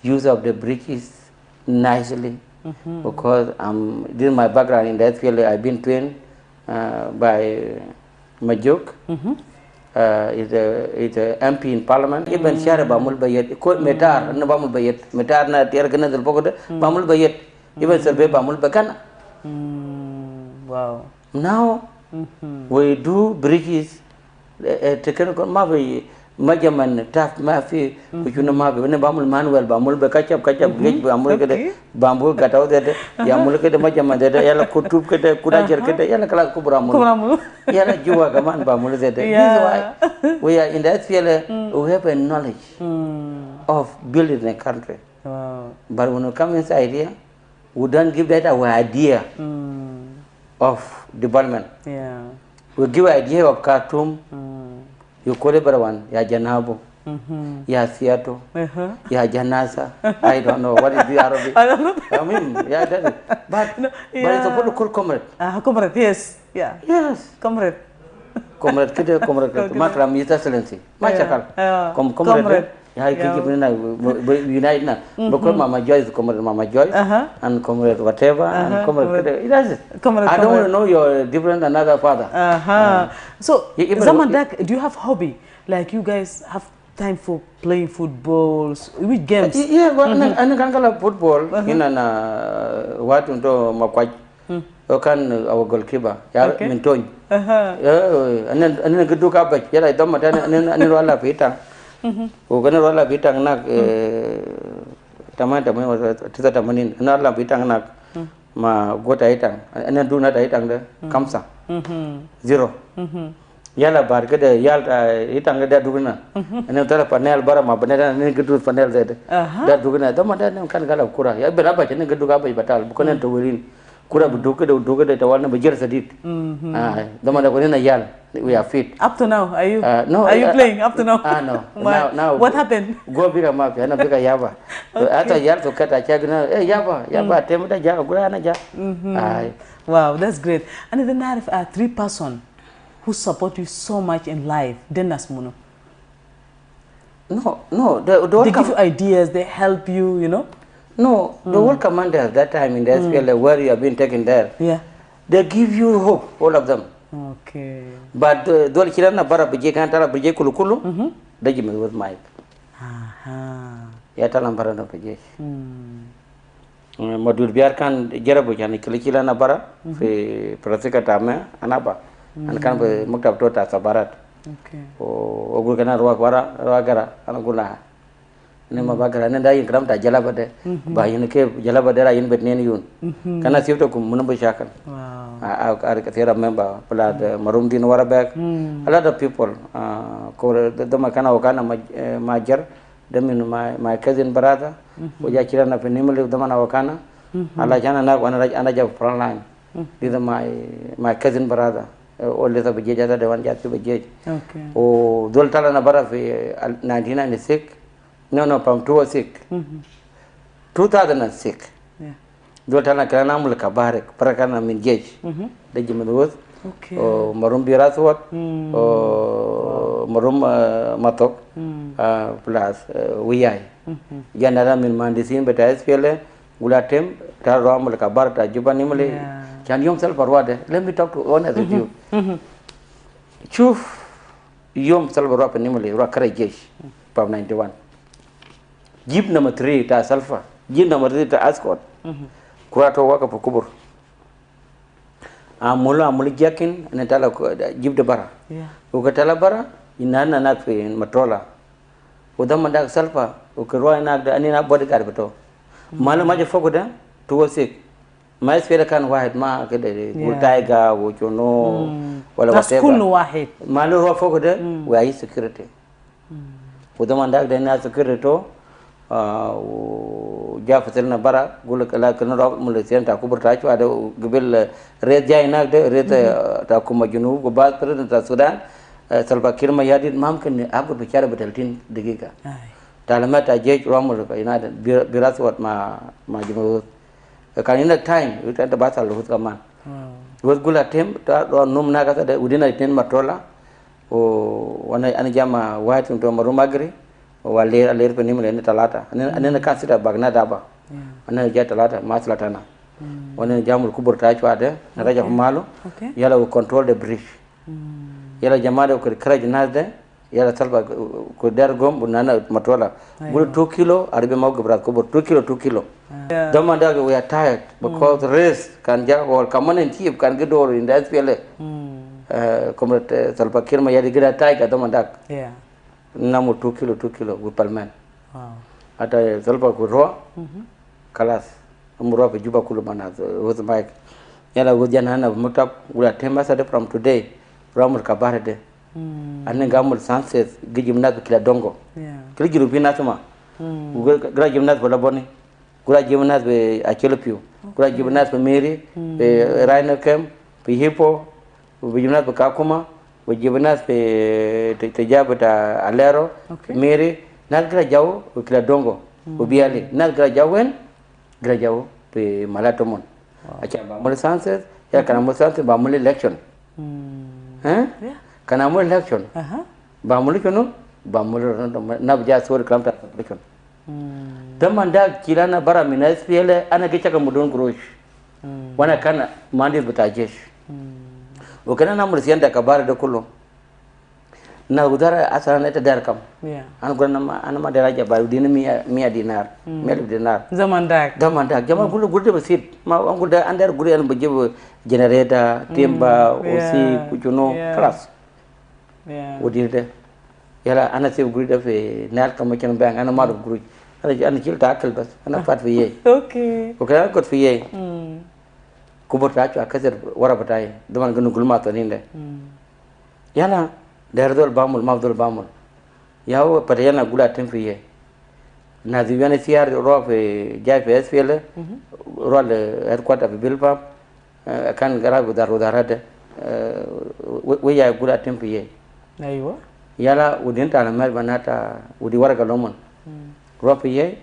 use of the bridges nicely. Because this is my background in that field. I've been trained by Majuk. It's a MP in Parliament. Even Shara Bamul Bayet, Metar, and Bamul Bayet, Metar na Tiargana del Pogot, Bamul Bayet, even Survey Bamul Bagana. Wow. Now we do bridges, technical Mavi, Majaman, Taft Mafi, which you know Mavi, when Bamul Manuel, Bamul Bakachap, Gate, Bamul, Bamboo got out there, Yamulka, the Majaman, the Yala Kutup, Kudacher, Yala Kubramu, Yala Jua, Gaman, Bamul. This is why we are in that field, we have a knowledge of building a country. But when we come inside here, we don't give that our idea of development. Yeah. We give idea of Khartoum, You call it one, ya Janabu, ya Seattle, ya Janasa. I don't know what is the Arabic. I don't know. I mean, yeah, that is. But it's a full comrade. Comrade, yes. Yeah. Yes. Comrade. Comrade, comrade. Matram, His Excellency. Machakal. Comrade. Ya, unite na. Because Mama Joy is comrade Mama Joy, and comrade whatever, and comrade. It does it. I don't want to know you're different than another father. So, Zamandak, do you have hobby? Like you guys have time for playing football? Which games? Yeah, well, I can call football. In an what into Makwaj. Kan our goalkeeper, ya Minton. And then good look up. Yeah, I don't matter. And then roll up it. Gonna roll up bitang nak tamata was tita tamanin, another bitang nak ma gota itang, and then do not itang the kamsa 0. Yala bar get a yalta itang that duguna, and then tell a panel barama, but then good panel that duguna, the madan can go of Kura. I bet up and good look up by batal, Buchanan to win. Kura Buduka, the one of the Jersey did. The mother within a yell. We are fit. Up to now, are you? No. Are you playing up to now? No. Now. What happened? Go bigger map, and a bigger yaba. After yell to cut a check, yaba, temper, jagana. Wow, that's great. And then I have a 3 person who support you so much in life. Then that's Muno. No. They give you ideas, they help you, you know? No, the whole commander at that time in the SPLA where you have been taken there, they give you hope, all of them. Okay. But Dol Kirana Bara Bijekantara Bijekulukulu, they give me with Mike. Yatalam Barana Bijek. Modul Biarkan Jerabujan, Kilikilana Bara, Prasika Tame, Anaba, and can be Mukta Tota Sabarat. Okay. Or Ogukana Ragara, Anaguna. Nema bagara nenda yin kram ta jalabade ba yin ke jalabade yin bet nen yun kana sifto kum munumba shakan ar ka tera member plad marum din warabek a lot of people ko the makana wakana majer demin my cousin brother o ja kira na penimule the mana wakana ala jana na wana ana ja front line this my cousin brother only the bejeja the one jatu bejej o dol tala na bara fi 1996 No, from 2006. 2006. Dotana Kana Mulkabarek, Parakana Mingage, the Jimadus, Marum Biraswat, Marum Matok, plus Wiai. Yanara min Mandisin, but I feel Gulatem, Taram Mulkabarta, Jubanimale, can you himself or what? Let me talk to honest with you. Chuf Yom Salvarop and Nimale, Rakarajesh, from 91. Jeep number 3 ta Salfa, Jeep number 3 ta Ascot. Kurato waka pokubur. Mula jakin and tala Jeep the bara. Ukatala bara, inana nakfi in Matrola. Udamanda Salfa, Ukarua nak the Anina bodyguard beto. Malamaja Fogoda, 206. My sphere can wahid ma Tiger, which you know, whatever. Malu Fogoda, we are security. Udamanda then security. Jaffaselna bara gula kala kana ro mulisian ta kubur ta ada gebil red jainak de red ta kuma junub go bas president ta Sudan Salva Kiir mayadit mamkin abu bicara betaltin digiga talama ta jej romul ka ina biraswat ma junub kan ina time itu ta basal lut kaman was gula tem ta do num na ka da udina tin matrola o wana ana jama waitum to marumagri Walir penimul ini talata, ane kasih dah bagna daba, ane jaya talata, mas latana, ane jamul kubur tajuk ada, naraja pemalu, yala control the bridge, yala jamada kerja jenas deh, yala salba kudar gom bunana matola, bulu 2 kilo, aribe mau berat kubur 2 kilo. Damanda we are tired because race kan jaga or common in chief kan gedor in the SPLA, komunet Salva Kiir mayadi geda tiger damanda. Namu 2 kilo with palman. Ata Salva Kurwa, Kalas, Amura Juba Kulumana with Mike. Yala Gujanana Mutap, we are 10 months from today, Ramur Kabarade, and then Gamul Sunset, Gijimnat Kiladongo. Kiligiru Pinatuma, Grajimnat Bolaboni, Grajimnat Achelepu, Grajimnat Mary, Rainer Kem, Pihipo, Vijimnat Kakuma, وجيب ناس في تجابة اليرو ميري ناس كلا جو وكلا دونغو وبيالي ناس كلا جو وين كلا جو في مالاتومون عشان بعمل سانسز يا كان بعمل سانسز بعمل إلكشن ها كان بعمل إلكشن بعمل شنو بعمل نبجا سور كلام تاع إلكشن teman dah kilana bara min SPL ana ke chaka mudon grosh wana kana mandi butajesh wakana na mursiyan da kabara da kullu na gudara asara ta dar kam an gurna ana ma daraja ba dina miya dinar mel dinar zaman dak jama kullu gurde basit ma an gudda andar gure an bajib generator temba osi kujuno class wodirde yala ana se gurde fe nar kam ken bang ana ma gure أنا جلت أكل بس أنا فات فيه. أوكي. وكذا كنت فيه. كبر تاجو أكثر ورا بتاعي دمان كنو كل ما تانين ده. يلا ده دول بامول ما دول بامول. ياهو بريانا غولا تيم فيه. نازيوان سيار روح في جاي في SPL. روح الهيدكوارتر في بيلباب. كان غراب ودار هذا. ويا غولا تيم فيه. أيوة. يلا ودين تعلم مال بناتا ودي ورا كلامون. Ropiye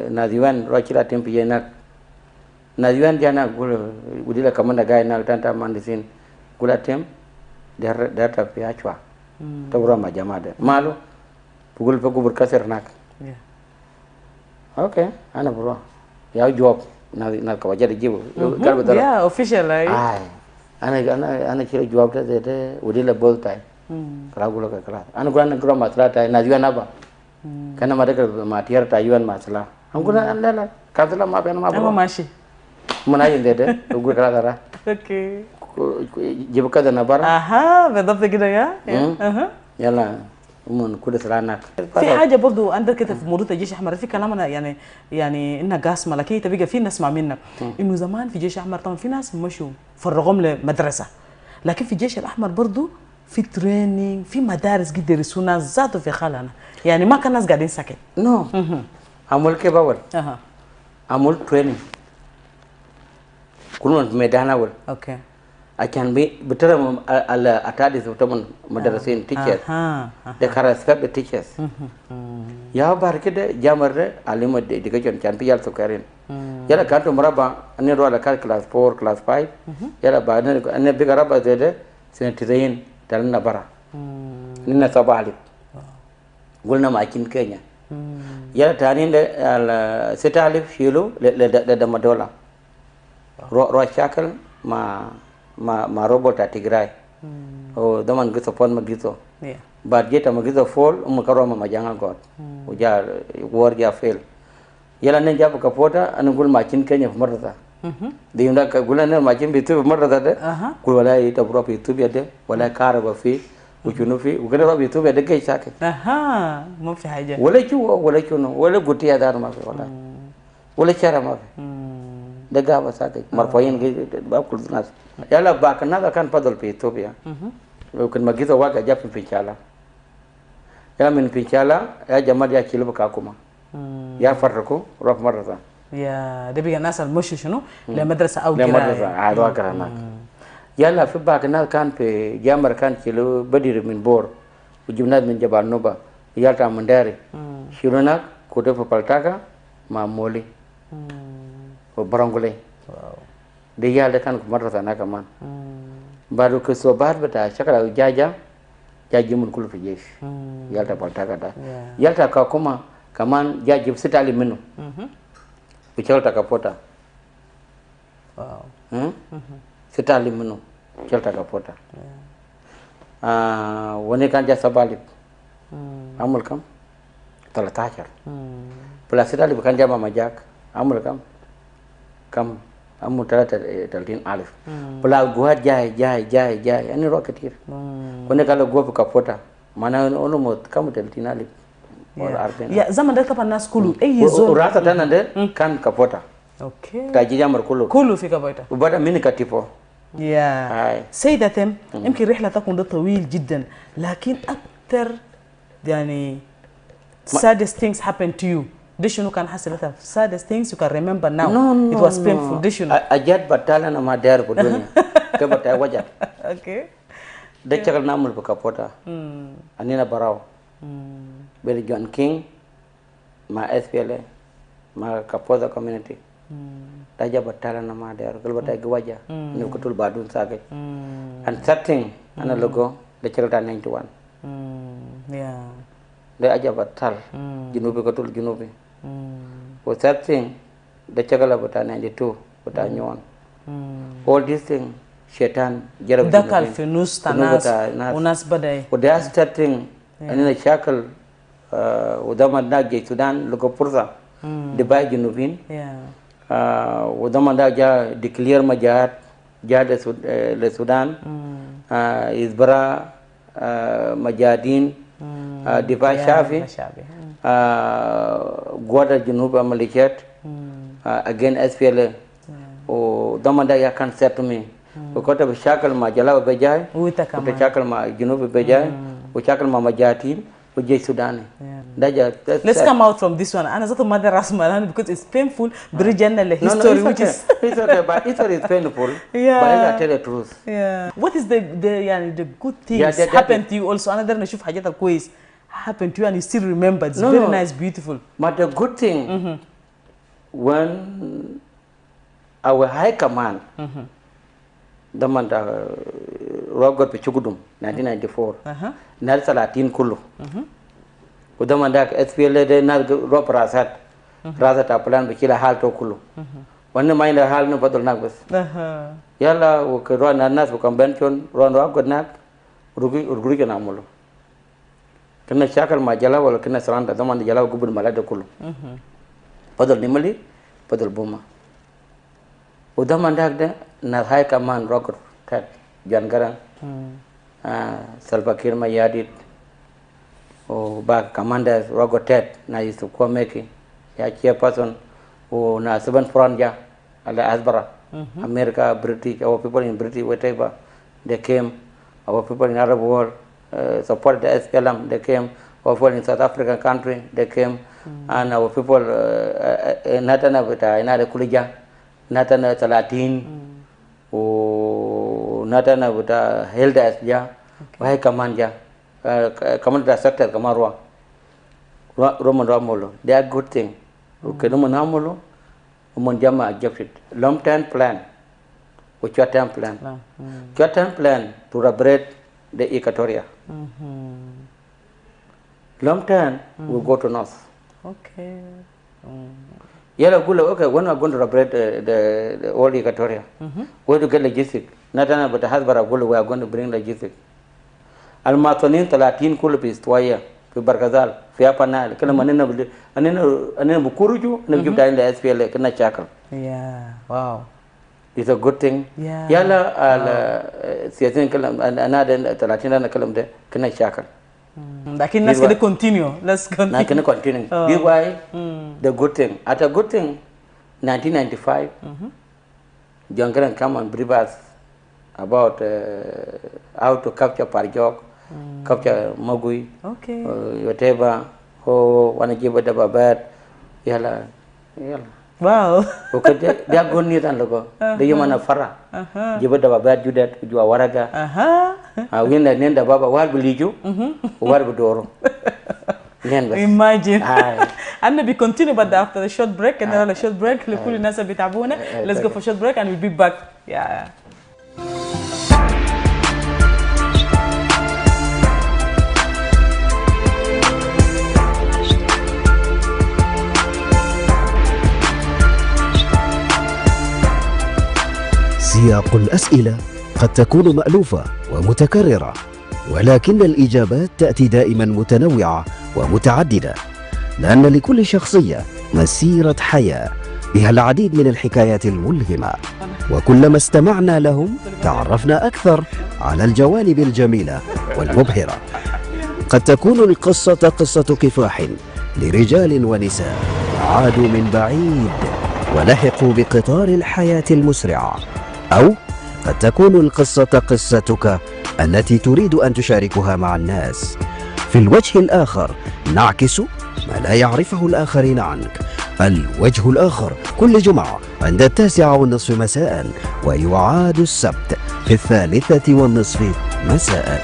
Nadiwan Rochila Tempiye nak Nadiwan jana gula udila kamanda gay nak tanta mandisin gula tem data piachwa tawra ma jamada malu pugul pagubur kaser nak okay ana bro ya job na kawaja jibu yeah official ay ana kira job ta de udila bol tay kala gula kala ana gula gra masla tay Nadiwan aba karena mereka matiar tayuan masalah. Aku nak anda katalah maaf yang maaf. Apa masih? Mana yang dede? Gue kata. Oke. Jebuk ada nabar. Aha, betul begitu ya. Yalla, kuda seranak. في حاجة برضو عندك كده في موضوع الجيش الأحمر في كلامنا يعني إنها قاسمة لكن تبقى في ناس مع منك إنه زمان في الجيش الأحمر طبعا في ناس مشوا فرغهم لمدرسة لكن في الجيش الأحمر برضو في تريننج في مدارس قد يدرسونا ذاته في خالنا يعني ما كان ناس قاعدين ساكت نو عمل كيف أول عمل تريننج كلنا في ميدان أول أوكي عشان بترى على أتاديس وتمن مدرسين teachers they can respect the teachers يا بار كده جامر علم education كان بيجال سكرين يلا كانوا مرابا أنا روح على class 4 class 5 يلا بعد أنا بيجرب أزيد سنتين تلنا برا نحن صباحلي قلنا ما أكين كينيا يلا تاني على ستالف شيلو لدم دولا روح شاكل ما robot tigray oh daman gitu pon magitu budget magitu full karo ma jangan god ujar war ja fail yala ne jab ka pota an gul machin kenya marata de unda ka gulan ne machin bitu marata de kul wala ita bro bitu biade wala kara ba fi ujunu fi ugana ba bitu biade kai sake aha mo fi haja wala chu no wala guti ya dar ma fi wala chara ma fi daga ba sake marfoyin ba kul nas yala ba kana kan padol pe Ethiopia kan magizo waga japin pinchala ya min pinchala ya jamal ya kilo ka kuma ya farko rof marata ya da biga nasal mushi shunu la madrasa au gira la madrasa ado karana yala fi ba kana kan pe jamar kan kilo badir min bor ujumnad min jabal nuba yalta mandari shiruna ko de paltaka ma moli o barangule de yalda kan ko marata nakaman baru ke sobat bata shakala jaji mun kulu fi jesh yalta paltaka da yalta ka kuma kaman jaji sitali minu uchalta kapota sitali minu uchalta kapota woni kan ja sabali amul kam 13 plus sitali kan ja mama jak amul kam amu talata taltin alif pula gua jai ani roketir kone kalau gua buka pota mana ono mo kamu taltin alif ya zaman da kapan nas kulu zone rata tana de kan kapota okay taji jamar كله في كبويتا وبدا من كتيفو يا سيدة يمكن رحلة تكون ده طويل جدا لكن أكثر يعني saddest things happened to you ديش شنو كان حصل لك saddest things you can remember now it was painful ديش شنو أجد بطلنا ما دار بدنيا كبرت أوجد okay da chagal namul Kapota anina Barao beli John King ma SPLA ma Kapota community daja batala na ma der gal batay gwaja ni ko tul badun sage and setting ana logo da chagal ta 91 yeah da aja batal jinubi ko tul jinubi for setting da chagal bata 92 bata nyon all these things Shetan jarab dakal fi nus tanas unas badai وده starting أننا شاكل ودما ناجي السودان لقى فرصة دبي جنوبين ودما ناجي declare مجاهد جاد للسودان إزبرا مجاهدين دفاع شافي قوات الجنوب ملكيات again SPLA ودما ناجي كان settle وكتب بشكل ما جلاو بجاي وتشكل ما جنوب بجاي وشكل ما مجاتين وجي سوداني. Let's come out from this one. أنا زاتو ماذا رسمه because it's painful. بريجنا له history which is. It's okay, but history is painful. Yeah. But I tell the truth. Yeah. What is the يعني the good things happen to you also? أنا درنا نشوف حاجات الكويس happen to you and you still remember. It's very nice, beautiful. But the good thing when our high command. Daman da rogot pe chugudum 1994 nar salatin kullu udaman da SPLA de nar rop rasat rasata plan be kila hal to kullu wannan mai da hal no badal nak bas yalla o ke ro na nas ko convention ro rogot nak urguri ke namulo kana shakal ma jala wala kana saranda daman da jala gubul mala da kullu badal nimali badal buma udaman da na high command rocket tat John Garang Salva Kiir Mayardit o ba commanders rocket tat na Yusuf Kwameki ya chairperson o na 7 franja ala Asbara America British our people in British whatever they came our people in Arab world support the SPLM they came our people in South African country they came and our people natana bita ina da kulija natana 30 natana buta held as ja wahai kaman ja kaman da sector kamarwa roman ramolo they are good thing okay no manamolo mon jama objective long term plan or short term plan short term plan to liberate the Equatoria long term we go to north okay yellow gula okay when we are going to liberate the old Equatoria where to get logistics natana but hasbara gula we are going to bring logistics almatonin 30 kilo pistwaya fi barkazal fi apanal kana manena anena bukuruju na jubta inda SPLA kana chakal yeah wow it's a good thing yala ala siyasin kalam anada 30 na kalam de kana chakal Lakin let's continue. Let's continue. Now can continue. This why the good thing. At a good thing, 1995, John Garang come and brief us about how to capture Parjok, capture Mogui, whatever. Oh, wanna give it a babet. Yala. Wow. Okay, they are good news and logo. The human afara. Give it a babet, Judet, you are waraga. When I name the Baba, what will you? What would do? Imagine. And maybe continue, but after the short break, and then a short break, let's go for short break and we'll be back. Yeah. سياق الأسئلة قد تكون مألوفة ومتكررة، ولكن الإجابات تأتي دائما متنوعة ومتعددة، لأن لكل شخصية مسيرة حياة بها العديد من الحكايات الملهمة، وكلما استمعنا لهم تعرفنا أكثر على الجوانب الجميلة والمبهرة. قد تكون القصة قصة كفاح لرجال ونساء عادوا من بعيد ولحقوا بقطار الحياة المسرعة، أو قد تكون القصة قصتك التي تريد أن تشاركها مع الناس. في الوجه الآخر نعكس ما لا يعرفه الآخرين عنك. الوجه الآخر كل جمعة عند 9:30 مساء، ويعاد السبت في 3:30 مساء.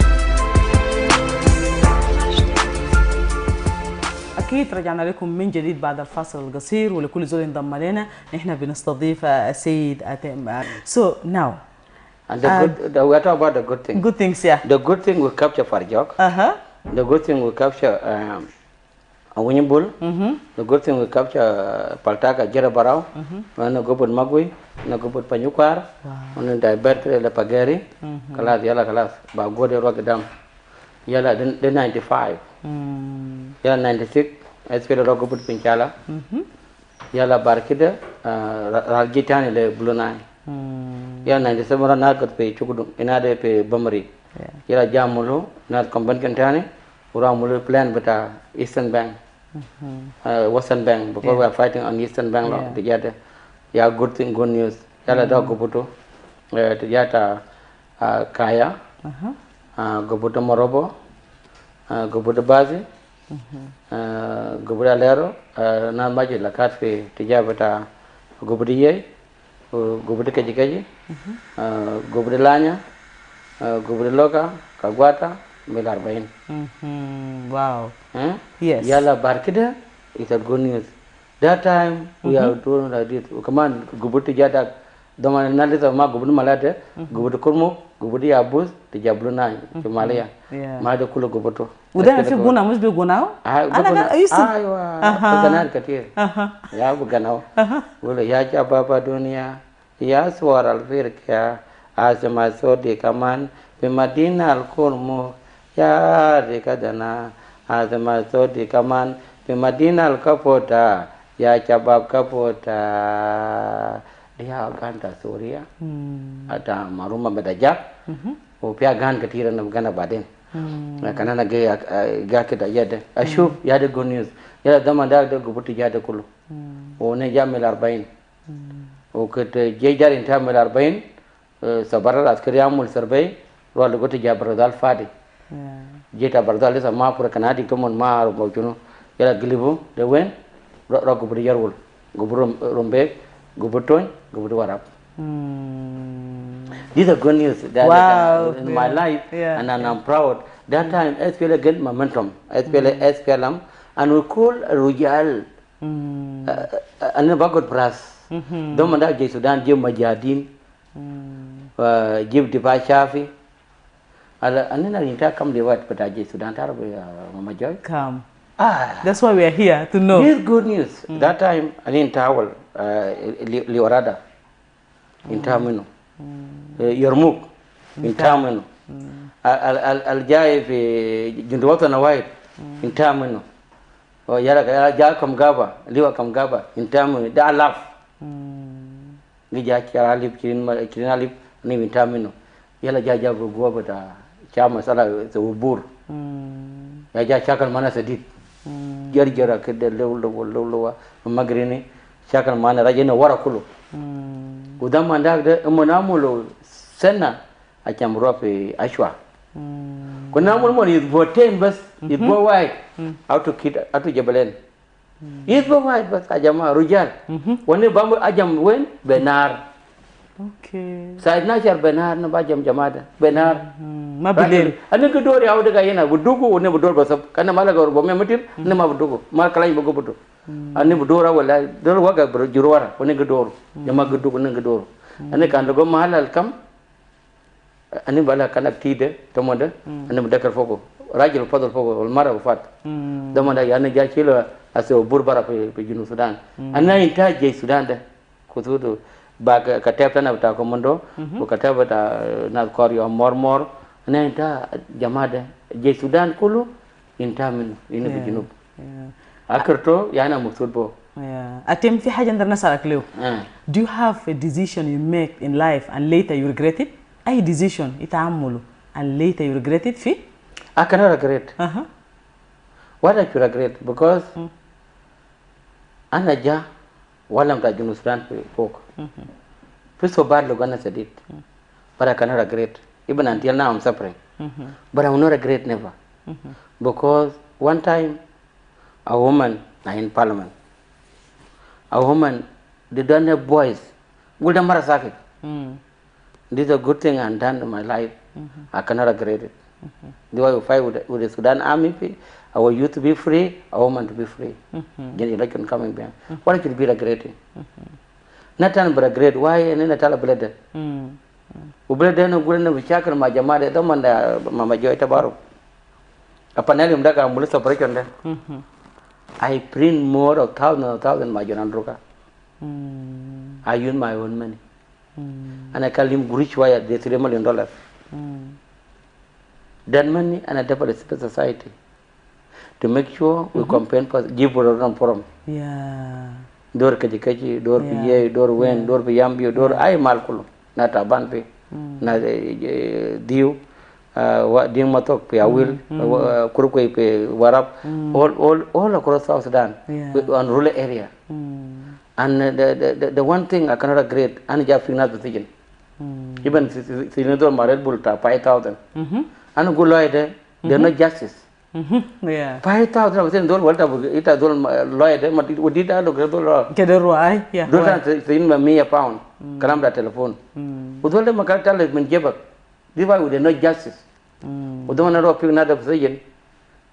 أكيد رجعنا لكم من جديد بعد الفاصل القصير، ولكل زول انضم لنا نحن بنستضيف السيد أتم. So now and we are talking about the good things. Good things, yeah. The good thing we capture Farjok. The good thing we capture Awinyibul. The good thing we capture Paltaka Jerabarao. Na gobot Magui, na gobot Panyukwar, na divert la Pagari, kalas yala kalas ba gode rogadam. Yala the 95. Yala 96 espele rogobot Pinchala. Yala Barkida Raljitani le Blunai. Yala 97 na got pe Chukudum inade pe Bamari. Yala Jamulu na Komban Kantani. Uramulu plan beta Eastern Bank. Western Bank because we are fighting on Eastern Bank together. Yeah, good thing, good news. Yala dog gobuto yata Kaya, gobuto Morobo, gobuto Bazi, gobuto Alero, na maji la katfe tijabata gobuto Ye, gobuto Kajikaji, gobuto Lanya, gobuto Loka, Kagwata, Milarbain. Wow. Yes. Yala Barkida is a good news. That time we are doing like this. Come on, Gubuti Jadak, Doman Nalita Ma Gubu Malate, Gubutu Kurmo, Gubuti Abus, the Jabluna, Somalia, Mada Kulu Gubutu. Would I have gone? Must be gone now? I used to. Ya Buganao. Will Yaja Baba Dunia, Yaswar Alvirka, Azama Sodi Kaman, Pimadina Al Kurmo, Ya Rikadana. Azama Sodi Kaman, Pimadina Al Kapota, Ya Chabab Kapota, Dia Ganta Surya, Ada Maruma Bedajak, Upia Gan Katiran of Gana Badin. Kanana Gay Gakita Yede, Ashub Yada good news. Yada Damada Gubuti Yada Kulu, O Neja Melarbain, O could Jajar in Tam Melarbain, Sabara Askariamul survey, Roll Guti Jabradal Fadi. Jeta Bardal is a map for a Canadian common mar of Bojuno, Yala Gilibu, the wind, Rockubri Yarul, Gubrum Rumbe, Gubutoin, Gubuwarap. These are good news that in my life, and I'm proud. That time, SPL get momentum, SPLM, and we call Rujal and never got brass. Domanda J Sudan, Jim Majadin, Jim Diva Shafi. And then I come the word, but I just don't have Mama Joy. Come. That's why we are here to know. This is good news. That time I didn't towel Liorada in Tamino. Yormuk in Tamino. Al Jai Junduata na White in Tamino. Or Yara Jakam Gaba, Liwa Kamgaba in Tamino. That laugh. Nija Charalip, Chinalip, name in Tamino. Yala Jaja Bugwabata. Chama sala ubur ya ja chakal mana sedit jari jara kedde lew magrini chakal mana rajena wara kulu udam mandak de monamulo senna acham rope ashwa kunamul mon is voten bas is bo wide out to jabalen is bo wide bas ajama rujal woni bambu ajam wen benar. Okay. Said Nachar Benar na bajam jamada Benar. Mabilin. Anu kedua dia awak dekaya na budugu ane budor basap karena malah kalau bome metin ane mah budugu mal kalai bago budu. Ane budora wala dor waga berjuruara ane gedor jama gedugu ane gedor. Ane kan logo mahal kam ane bala kanak tide tomoda ane bedakar fogo rajil fadal fogo mara wafat. Damanda ya ane jachilo aso burbara pe Junub Sudan. Ane inta jai Sudan dah kutudu. Bag katapta na bata komando, katapta na koryo mor na inta jamada je Sudan kulu inta min ini bejunub. Akhirto yana muksudbo. Atem fi haja ndarna sarak lew. Do you have a decision you make in life and later you regret it? Ay decision itaamulu and later you regret it fi? I cannot regret. Why don't you regret? Because anaja walam ta Junub Sudan folk. Feel so bad Lugana said it. But I cannot regret. Even until now I'm suffering. But I will not regret never. Because one time a woman in parliament, a woman, they don't have boys. Gulda Marasaki. This is a good thing I've done in my life. I cannot regret it. The way we fight with the Sudan army, our youth to be free, our women to be free. Get election coming back. What should be regretting? Not only regret, why and then I tell a blade. We blade no good enough to check on my Jamada, the man that Mama Joy Tabaro. A panelium that I'm with operation there. I print more of thousand my Janandruka. I use my own money. And I call him rich wire, the $3 million. That money and I develop a society to make sure we campaign for give forum. Yeah. Door Kajikaji, door PA, door Wen, door Yambio, door I Malkulu, not a banpe, not Dio, what Dim Matok, Piawil, Kurukwe, Warap, all across South Sudan, on rural area. And the one thing I cannot regret, and just final decision. Even Senator Mared Bulta, 5,000. And go lawyer, there's no justice. 5,000 don't want to eat a lawyer, but it did I look at the law. Get a roy, yeah. Don't think me a pound, Kalambra telephone. With all the Makata has been given. This why we no justice. We don't want to pick another position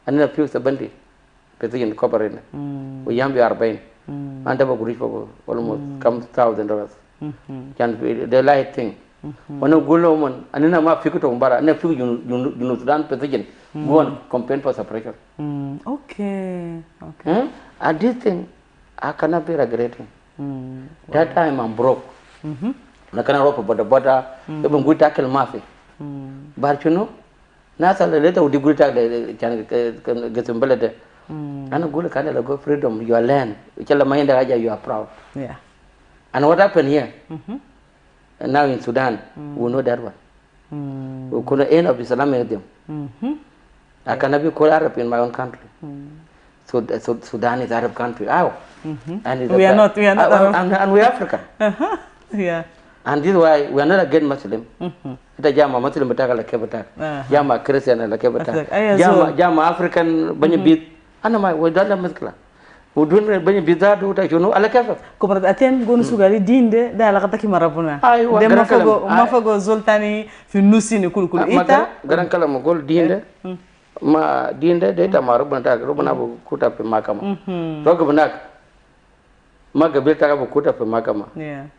and then a few 70 position corporate. We yam are paying. And have a group of almost come $1,000. Can be the light thing. When a good woman, and then I'm a few to Umbara, and a few you Sudan position, go and campaign for separation. Okay. Okay. And this thing, I cannot be regretting. That time I'm broke. I cannot rope about the butter, even good tackle mafia. But you know, Nasa later would good tackle get some belly. And a good kind of go freedom, your land, which you are proud. Yeah. And what happened here? And now in Sudan, we know that one. We couldn't end up Islamism. I cannot be called Arab in my own country. So Sudan is Arab country. How? And we are not Arab. And we are African. Yeah. And this is why we are not against Muslim. Ita jama Muslim betaka la kebata. Jama Christian la kebata. Jama African banyak bit. Ana mai we don't have muskila. Udun banyak bidar tu tak jono ala kafa. Kau aten gonu sugari dinde dah ala kata kimarapuna. Dem mafago zoltani fi nusi ni kul ita. Garang kala magol dinde. Ma dinde data marabuna tak robuna bu kuta pe makama. Rogo benak. Ma gabil tak bu kuta pe makama.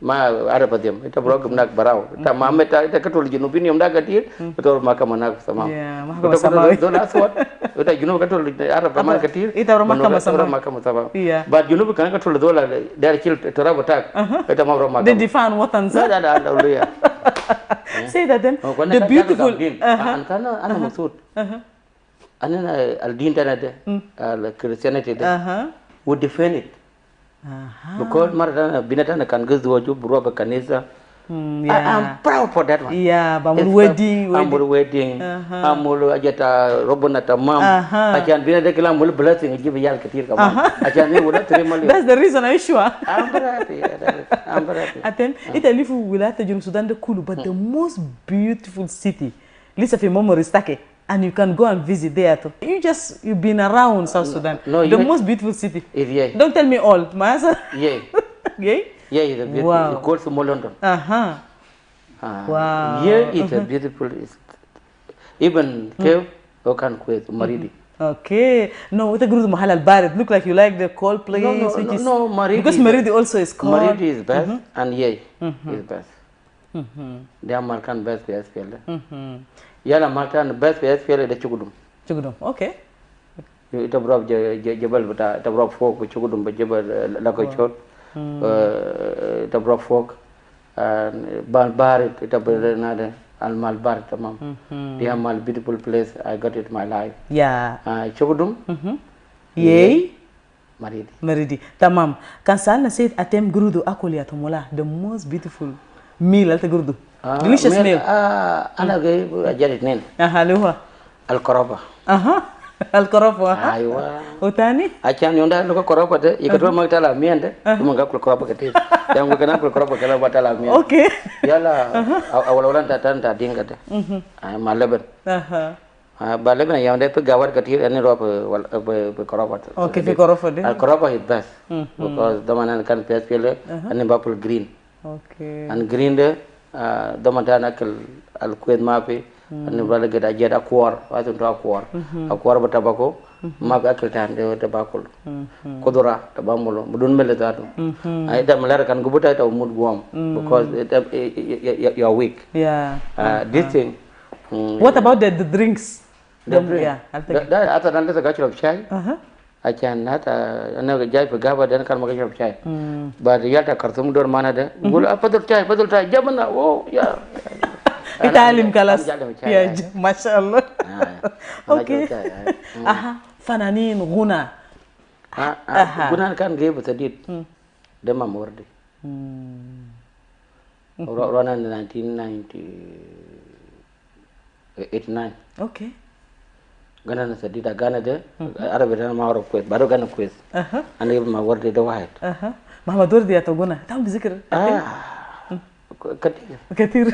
Ma ada padem. Ita rogo benak barau. Ita mamet ita ketul junubin yang dah gadir. Betul makama nak sama. Ita sama. Dola aswat. Ita junub ketul Arab ramai gadir. Ita makama sama. Makama sama. But junub kan ketul dola dari kil terab betak. Ita mau makama. They define what and say. Ada ya. Say that then. The beautiful. Karena ana maksud. Ana al-din tanade, al-Christianity would defend it. Because marana binatana kan gazuaju buruba kanisa. I'm proud for that one. Yeah, bamul wedding. Amul ajata robona tamam. Ajan binatana kila mul blessing give yal katir kaman. Ajan ni udah terima lihat. That's the reason I'm sure. I'm very happy. I'm very happy. Aten, ita lifu wilata Junub Sudan de Kulu, but the most beautiful city. Lisa fi memories take. And you can go and visit there too. You've been around South Sudan. No, the most beautiful city. Yeah. Don't tell me all. Masa? Yeah. Yeah? Yeah, it's a beautiful. Wow. It's called Small London. Wow. Here is a beautiful. Even cave, you can quit Maridi. Okay. No, what a good mahal al-barid. Look like you like the cold place. No, Maridi. Because Maridi also is cold. Maridi is best, and is best. They are Markan best PSPL. Yala Markan best PSPL the Chugudum. Chugudum, okay. It a broad Jebel, but a broad folk with Chugudum, but Jebel Lakochot, it a broad folk, and Balbarit, it a another. Al Malbar tamam. They are my beautiful place. I got it in my life. Yeah. Chugudum. Yay. Maridi. Maridi. Tamam. Kan sana said atem grudu akoli atomola. The most beautiful meal alta grudu. Delicious meal. Ana gay ajarit nen. Luha. Al Koroba. Al-Koroba. Aywa. Utani? Achan yonda luka Koroba de. Ikatwa magtala miende. Tumunga Koroba kati. Yang bukan aku Koroba kala batala miende. Okay. Yala awal-awalan tatan tading kata. Malaban. Balaban yang dia pegawai kati ini roh pe Koroba. Okay, pe Koroba de. Al Koroba is best. Because the man kan PSPL and bapul green. Okay. And green de damanta nakal al kuet mape an wala gada jeda kuar wato to kuar ba tabako mape akal tan de tabakol kodora tabamulo mudun meleta to ay da malar kan gubuta to mud guam because you are weak. This thing. What about the drinks? Yeah, after that there's a gachal of chai. I can not another jai for Gaba, then come a of chai. But yet a cartoon door manada, will up the chai, Jamana, oh, yeah. Italian colors. Yeah, mashallah. Okay. Fananin, Guna. Guna can give us a did. Dema Mordi. Run in 1989. Okay. Gana sa dida gana de arabe na mawro kwet baro gana kwet and even ma warde de wahid mama dordi ya to guna tam bizikr katir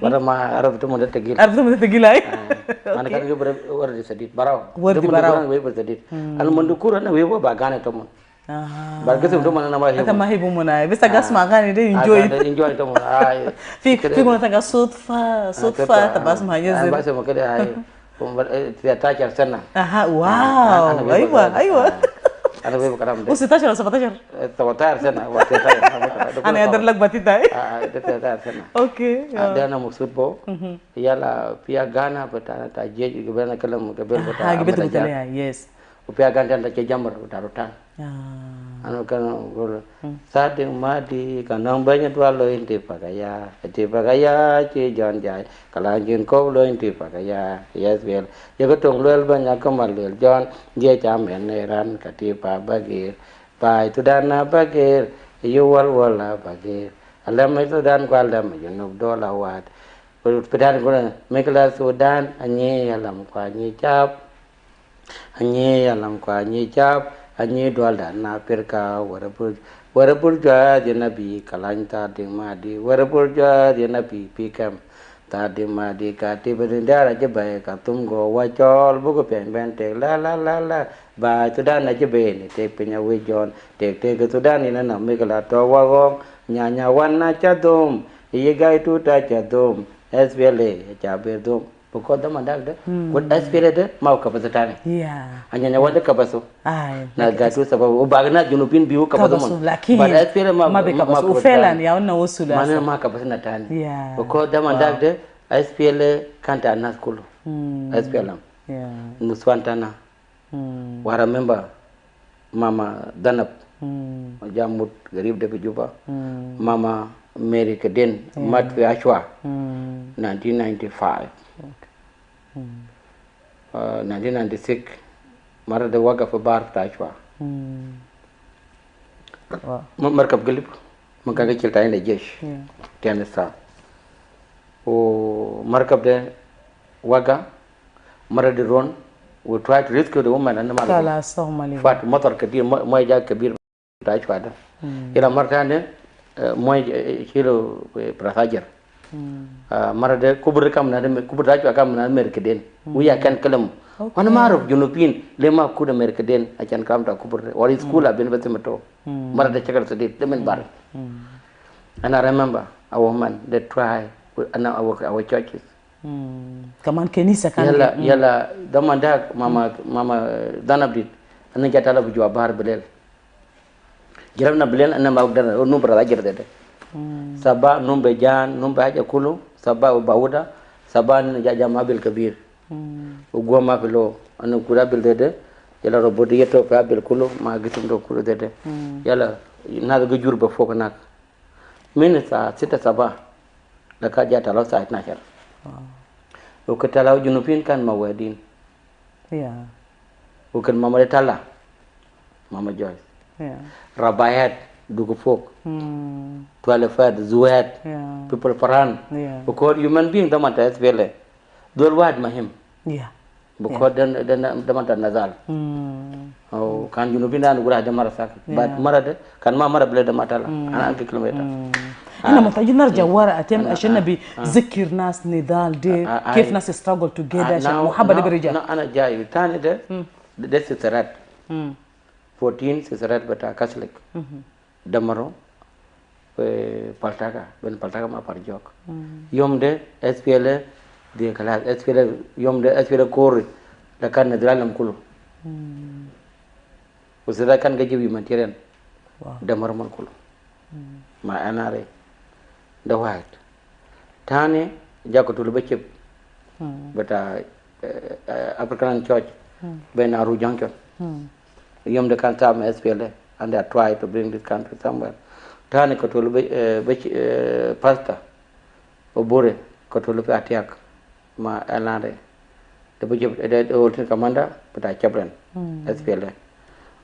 bara ma arabe to mo de tegil ay man kan yobre warde sadit baraw warde baraw we sadit al mon dukura na we ba gana to mon bar gasim to man na ma hebo ma hebo mona bisa gas ma gani de enjoy to mon ay fi mo tanga sutfa tabas ma yazir ba se mo kede ay تاجر سنة. واو أيوة. أنا بيبقى كلام ده. و16 ولا 17؟ 17 سنة. أنا أقدر لك باتيتا. 17 سنة. أوكي. ده أنا مقصود بو. يلا فيها غانا بتاع تاجي قبلنا كلام قبل بتاع. قبل بتاع يس. وفيها غانا تاجي جمر بتاع روتان. Anu kan gol sading madi kanang banyak dua lo inti pakaya ci jon jai kalanjin ko lo inti pakaya yes well ya gotong lo banyak kamal lo jon dia camen neran katipa bagir pai tu dana bagir yuwal wala bagir alam itu dan kwalam junub dola wat pedan gol mekla sudan anyi alam kwa nyi cap Anyi dua na perka warapur jua dia nabi kalanta ding madi warapur jua dia nabi pikam tadi madi kati berendara aja baik katum go wacol buku pen tek la ba itu dan aja ben tek punya wijon tek itu dan ini nama mikala tawa gong nyanya wana cadum iya gai tu ta cadum SBL cabe dum bukan teman dah deh, buat aspirasi deh mau kapasitan. Iya. Hanya nyawa deh kapasu. Nah, gatu sebab ubahnya junupin biu kapasu mon. Buat aspirasi mau kapasu. Ufelan ya, orang usulah. Mana mau kapasitan. Iya. Bukan teman dah deh, aspirasi kan tak nak kulu. Aspirasi. Iya. Nuswantana. Wara member, Mama Danap. Jamut garib deh berjumpa. Mama Mary Keden, Matwi Ashwa. 1995. 1996 mara da waga fa bar tashwa markab galib mun kaga kilta ina jesh kenisa o markab da waga mara da ron we try to rescue the woman and kala sawmali fat motor kabir moy ja kabir tashwa da ila marta ne moy kilo prasajar mara de kubur kam na de kubur daju kam na merkeden uya kan kalam wana maruf junupin lema kuda merkeden acan kam ta kubur wali school ben betemato mara de chakal sedit demen bar and I remember a woman that try and our churches kaman kenisa kan yala damanda mama danabdit anna jatala bu jwa bar belel jiram na belel anna mawdana no brada jirde Sabah numbe jan numbe aja kulu sabah bauda sabah jaja mabil kabir gua mapilo anu kura bil dede yala robodi yeto pa bil kulu ma gitum do kulu dede yala na ga jur ba foko nak minita sita sabah da ka jata law sa itna her o ka talaw junupin kan mawadin o kan mama tala mama Joyce rabayat dugu folk tualefat zuwat people paran because human being da mata SPL dol wad mahim because dan da mata nazal oh kan junubin dan gura da marasa but marade kan ma mara bele da mata la ana anki kilometer احنا محتاجين نرجع ورا اتم عشان نبي نذكر ناس نضال دي كيف ناس struggle together عشان محبه دي برجع انا جاي ثاني ده سيسرات 14 سيسرات بتاع كاثوليك دمرو paltaka ben paltaka ma par jok yom de SPLA de kala SPLA yom de SPLA kor da kan nadralam kulu usira kan gaji wi mantiren da marmal kulu ma anare da white tane jakotul becep bata African church ben aru junction yom de kan tam SPLA and they are trying to bring this country somewhere tane ko tolu pasta obore ko tolu pe atiak ma alande the budget the old commander but I chabran SPLA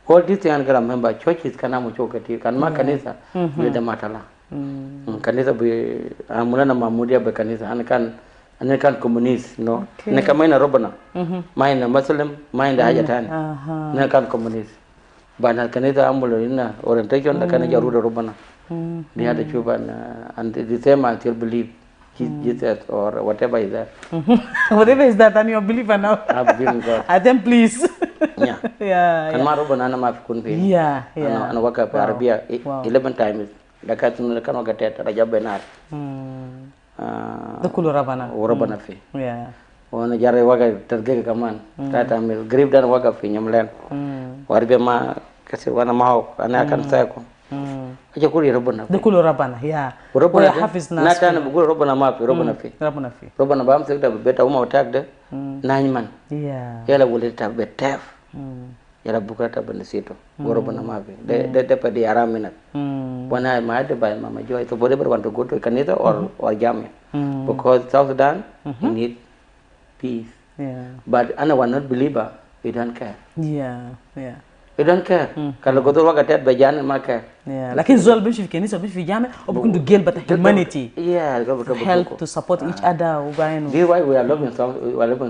all these things I remember churches kana mo chokati kan ma kanisa with the matala kanisa be amuna na mamudia be kanisa an kan communist no ne kamaina robana maina muslim maina hajatani ne kan communist bana kanisa amulo ina orientation da kana jaruda robana they had a chuban and the same until believe Jesus or whatever is that. Whatever is that, and you believe now. I believe in God. Then please. Yeah. Yeah. Kan maro banana ma fikun pe. Yeah. Yeah. Ana waka pe Arabia 11 times. Dakat nu kan waka tet Rajab benar. The kulu rabana. Rabana fe. Yeah. Wana jare waka terge kaman. Tata mil grip dan waka fe nyamlen. Warbe ma kasi wana mau ana kan saya ko. Aja kuli robana. The kulu rabana, yeah. Robana hafiz nas. Na tana bugul robana ma fi robana fi. Robana fi. Robana bam sekda beta uma attack de. Nanyman. Yeah. Yala wole ta betef. Yala bukata bane sito. Robana ma fi. De pa di aramina. Wana ma de by mama joy to bode want to go to Kanisa or Jamia. Because South Sudan need peace. Yeah. But ana one not believer, we don't care. Yeah. Yeah. We don't care. Kalau gotor waga tet bajan ma care. Yeah. Lakin zol bish fi kanisa bish fi jame or bukundu gel but humanity. Yeah, help to support each other ugainu. This why we are loving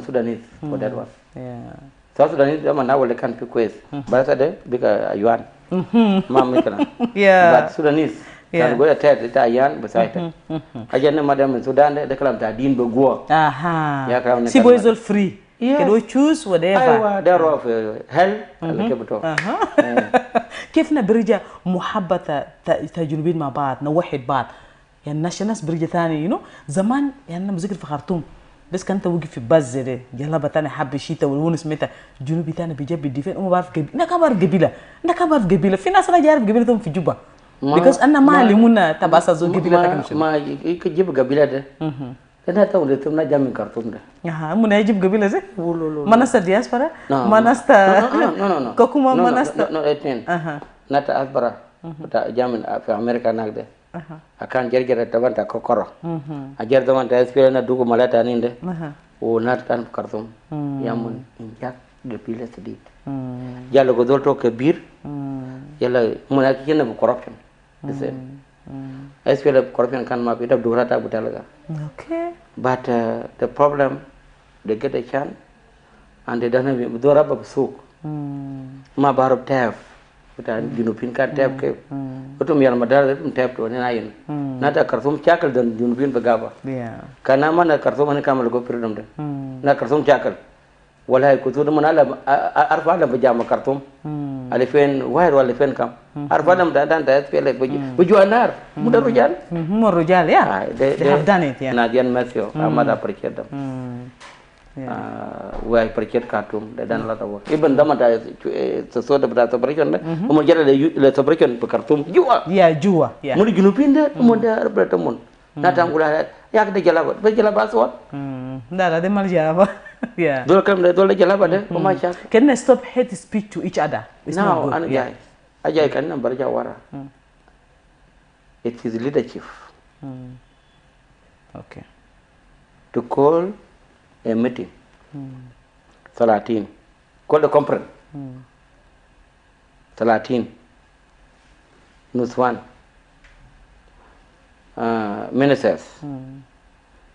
Sudanese for that one. Yeah. South Sudanese dama na wale kan request. Barasa de bika ayuan. Mama kana. Yeah. But Sudanese kan go tet ita ayan beside. Ajan madam Sudan de kalam ta din begua. Aha. Ya kalam si boy zol free. Yes. Can we choose whatever? There of hell. كيف نبرجع محبة تجربين مع بعض نوحد بعض يعني ناس برجع ثاني زمان يعني مذكر في خرطوم بس كانت وقف في باز ده جلابة ثاني حب الشتاء والونس متى جنوبي ثاني بيجيب الدفاع وما بعرف قبيلة أنا كم بعرف قبيلة في ناس أنا جارف قبيلتهم في جوبا because أنا ما علمونا تبعث زوج قبيلة ما يجيب قبيلة ده Kena tahu dia tu nak jamin kartun dah. Ya, mana Egypt gabila sih? Mana sa diaspora? Mana sta? No. Kokuma mana sta? No, etnin. Nata diaspora. Tak jamin apa Amerika nak deh. Akan jar taban tak kokoro. Ajar taban tak SPL na duku malata ni deh. Oh nat kan kartun. Yamun injak gabila sedih. Jalo godol to kebir. Jalo mana kena bu corruption. SPL corruption kan ma pita dura tak budalaga. Okay. But the problem, they get a chance, and they don't have dura bab souk. Ma barob tap, kita junupin kan tap ke. Itu mial madar itu tap tu ni lain. Nada kartum cakal dan junupin begapa. Yeah. Karena mana kartum mana kamal go freedom deh. Na kartum cakal. Walau kutu mana lah arfa lah berjama kartum. Alifin wahir alifin kam. Arfa lah dan SPL baju anar. Muda rujal. More rujal ya. They have done it ya. Nadian Matthew, Ahmad appreciate them. We appreciate Khartoum. They done a lot of work. Even them ada sesuatu berada operation deh. Kemudian le operation pe Khartoum jua. Ya jua. Ya. Mudi junupin deh. Kemudian berada mun. Natang ulah ya kita jalabat. Berjalabat aswat. Dah ada mal jalabat. Yeah. Dole jalabat deh. Pemasyak. Can they stop hate speech to each other? No, ajai kan nak berjawara. It is leadership. Okay. To call a meeting. Salatin. Call the conference. Salatin. Nuswan. Ministers.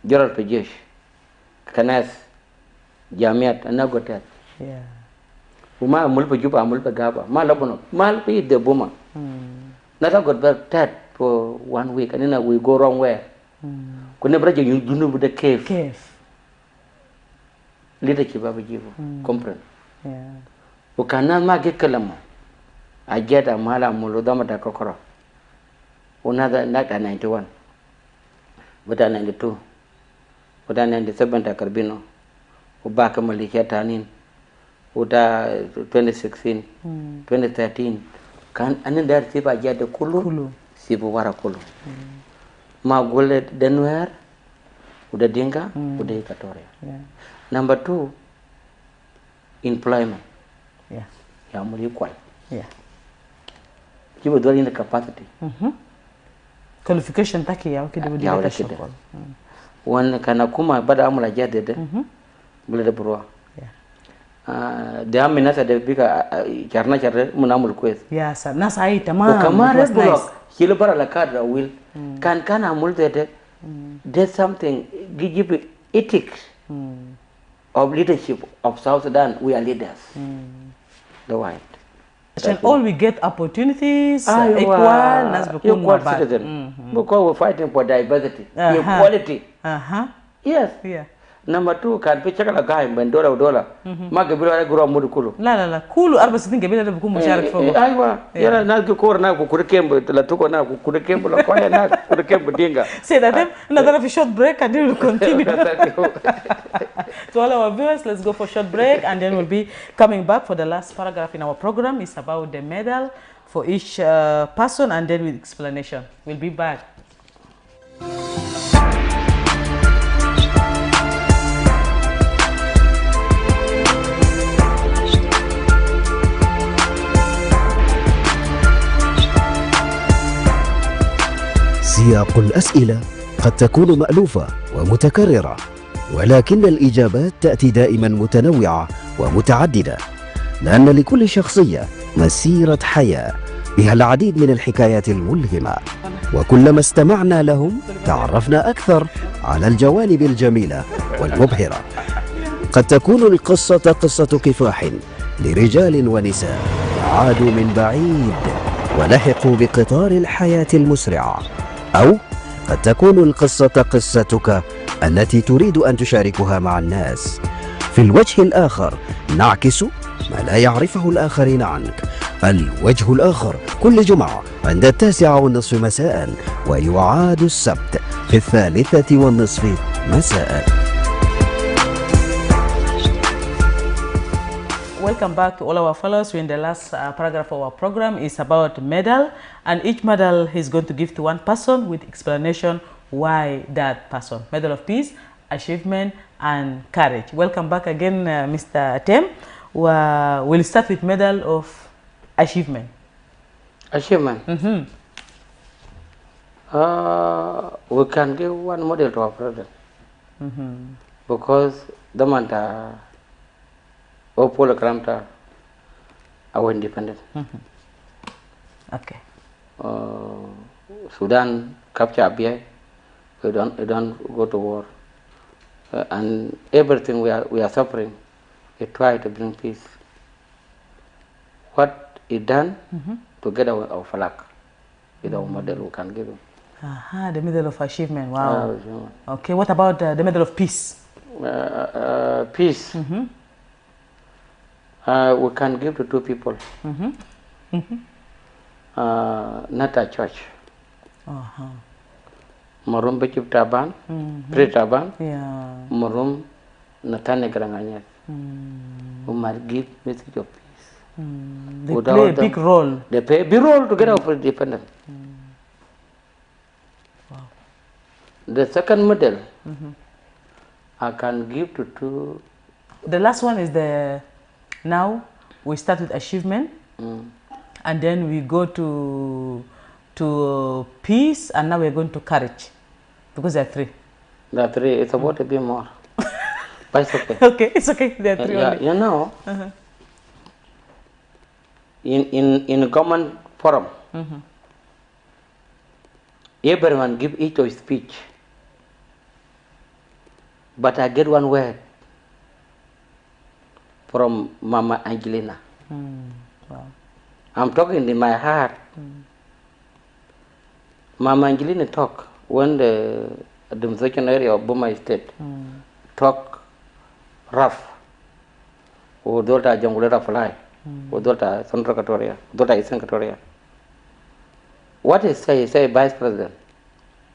General Pajesh. Kanas. Jamiat. Anagotat. Yeah. Uma amul pejupa amul pegapa. Malah bono. Mal pe de boma. Nata got back tat for 1 week. And then we go wrong way. Kuna beraja junub the cave. Leadership apa jibu. Comprehend. Yeah. Ukana magi kelama. Ajada mala mulu dama da kokoro. another not 91, but 92, but 97 ta Carbino, Ubaka Malika Tanin, Uda 2016, 2013, kan anin dar sipa jade kulu, sipu wara kulu. Ma gole denwer, uda dinga, uda ikatoria. Number 2, employment. Yeah. Ya muri equal. Yeah. Kibu dwali in the capacity. Qualification taki ya wakidi wudi wala kida. Wan kana kuma bada amula jade de. Bule de burwa. Da aminata da bika charna charre munamul kwez. Ya sa nasa ai tamam. Kamare bulok hilo bara la kadra will kan amul de there's something give ethics of leadership of South Sudan. We are leaders. The white. And all we get opportunities, equal citizen. Because we're fighting for diversity, equality. Yes. Yeah. Number 2, can be check a guy when $1. Magabila grow mudukulu. La kulu arba sitting gabila de bukum sharik fogo. Aywa, yara na ko na ko kurikembo la tuko na ko kurikembo la kwaya na kurikembo dinga. Say that another short break and then we'll continue. To all our viewers, let's go for a short break and then we'll be coming back for the last paragraph in our program. It's about the medal for each person and then with explanation. We'll be back. سياق الأسئلة قد تكون مألوفة ومتكررة، ولكن الإجابات تأتي دائما متنوعة ومتعددة، لأن لكل شخصية مسيرة حياة بها العديد من الحكايات الملهمة، وكلما استمعنا لهم تعرفنا أكثر على الجوانب الجميلة والمبهرة. قد تكون القصة قصة كفاح لرجال ونساء عادوا من بعيد ولحقوا بقطار الحياة المسرعة، أو قد تكون القصة قصتك التي تريد أن تشاركها مع الناس. في الوجه الآخر نعكس ما لا يعرفه الآخرين عنك. الوجه الآخر كل جمعة عند 9:30 مساء، ويعاد السبت في 3:30 مساء. Welcome back to all our fellows. We're in the last paragraph of our program is about medal, and each medal is going to give to one person with explanation why that person. Medal of Peace, Achievement, and Courage. Welcome back again, Mr. Tem. We'll start with Medal of Achievement. Achievement? We can give one model to our president. Because the man Opol Kramta are independent. Okay. Sudan capture Abyei, we don't go to war, and everything we are suffering, we try to bring peace. What is done to get our flag is our model we can give him. The Medal of Achievement. Wow. Okay. What about the Medal of Peace? Peace. We can give to 2 people. Not a church. Marum Bechip Taban, Pre Taban, Marum Natane Granganyat, who might give message of peace. They play a big role. They play a big role to get our independence. Wow. The second medal I can give to 2. The last one is the. Now we start with achievement, and then we go to peace, and now we're going to courage, because there are 3. There are 3. It's about to be more. But it's okay. Okay, it's okay. There are 3 only. You know, in a common forum, everyone give each of speech, but I get one word from Mama Angelina. Wow. I'm talking in my heart. Mama Angelina talk when the administration area of Boma State talk rough. Udolta Jangulera fly. Udolta Central Katoria. Udolta Eastern Katoria. What I say Vice President,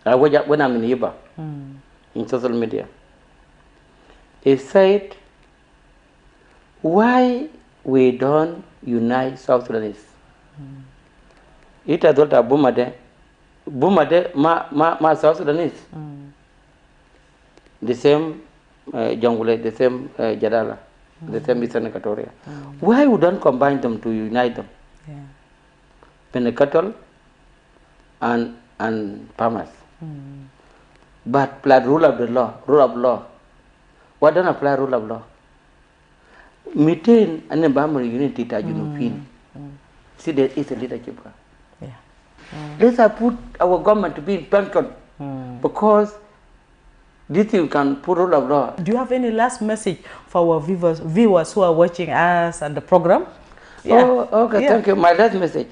when I'm in Yuba, in social media, he said, why we don't unite South Sudanese? Ita dolta Bumade ma South Sudanese. The same Jongule, the same Jadala, the same Eastern Equatoria. Why we don't combine them to unite them? Penecatol and farmers. But apply rule of law. Why don't apply rule of law? Maintain an environment unity to Junupin. See, there is a leadership. Let's put our government to be in pension because this thing can put rule of law. Do you have any last message for our viewers who are watching us and the program? Oh, okay, thank you. My last message.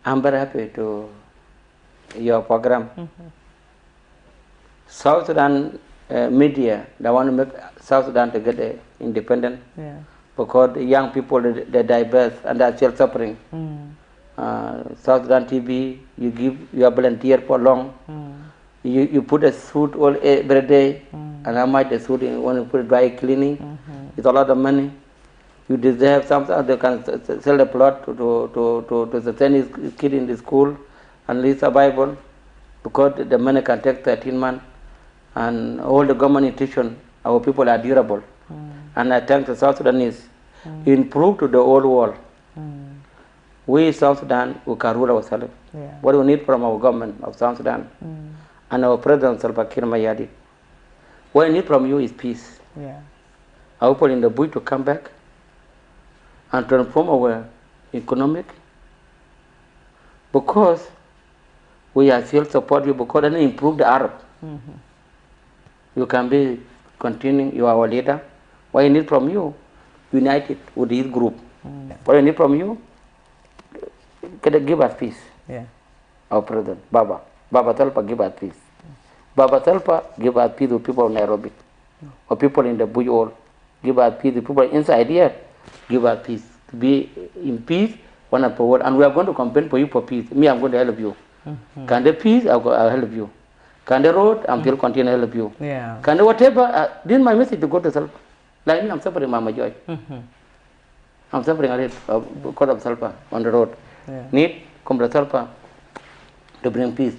I'm very happy to your program. South Sudan media, they want to make South Sudan to get independent because the young people, they're diverse and they're still suffering. South Sudan TV, you are volunteer for long. You put a suit every day, and how much the suit you want to put dry cleaning? It's a lot of money. You deserve something. They can sell the plot to sustain his kid in the school and leave survival because the money can take 13 months. And all the government institutions, our people are durable. And I thank the South Sudanese. Improve to the old world. We South Sudan, we can rule ourselves. What we need from our government of South Sudan and our President Salva Kiir Mayardit. What we need from you is peace. Our people in the bush to come back and transform our economic because we are still support you because then improve the Arab. You can be continuing, you are our leader. What I need from you, united with this group. What I need from you, give us peace. Our president, Baba Talpa, give us peace. Baba Talpa, give us peace with people in Nairobi. Or people in the bush all, give us peace. The people inside here, give us peace. To be in peace, one and for all. And we are going to campaign for you for peace. Me, I'm going to help you. Can the peace, I'll help you. Can the road, I'm still continue to help you. Can the whatever, this is my message to go to Salpa. Like me, I'm suffering Mama Joy. I'm suffering a little because of Salpa on the road. Need come to Salpa to bring peace.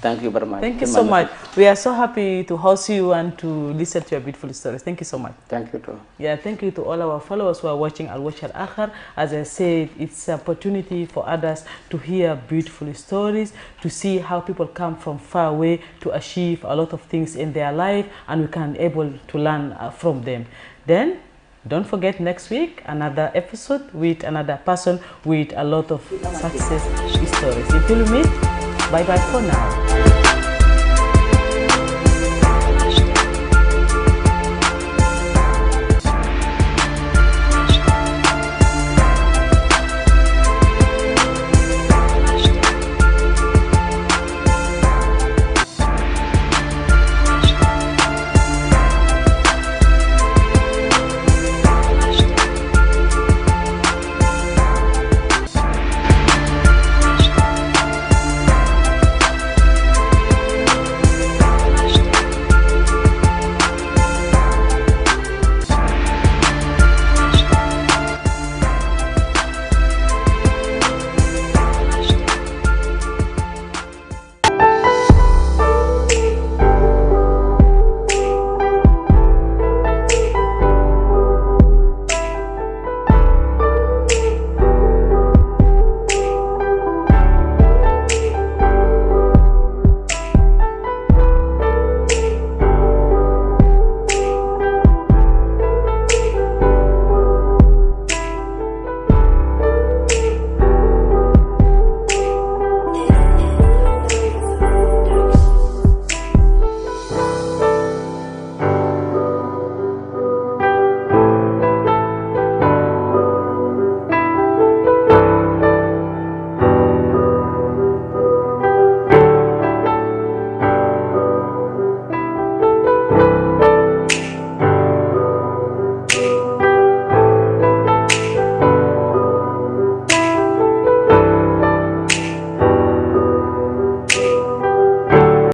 Thank you very much. Thank you so much. We are so happy to host you and to listen to your beautiful stories. Thank you so much. Thank you too. Thank you to all our followers who are watching Al Wash Al Akhar. As I said, it's an opportunity for others to hear beautiful stories, to see how people come from far away to achieve a lot of things in their life, and we can able to learn from them. Then, don't forget next week, another episode with another person with a lot of success stories. Until we meet, bye-bye for now.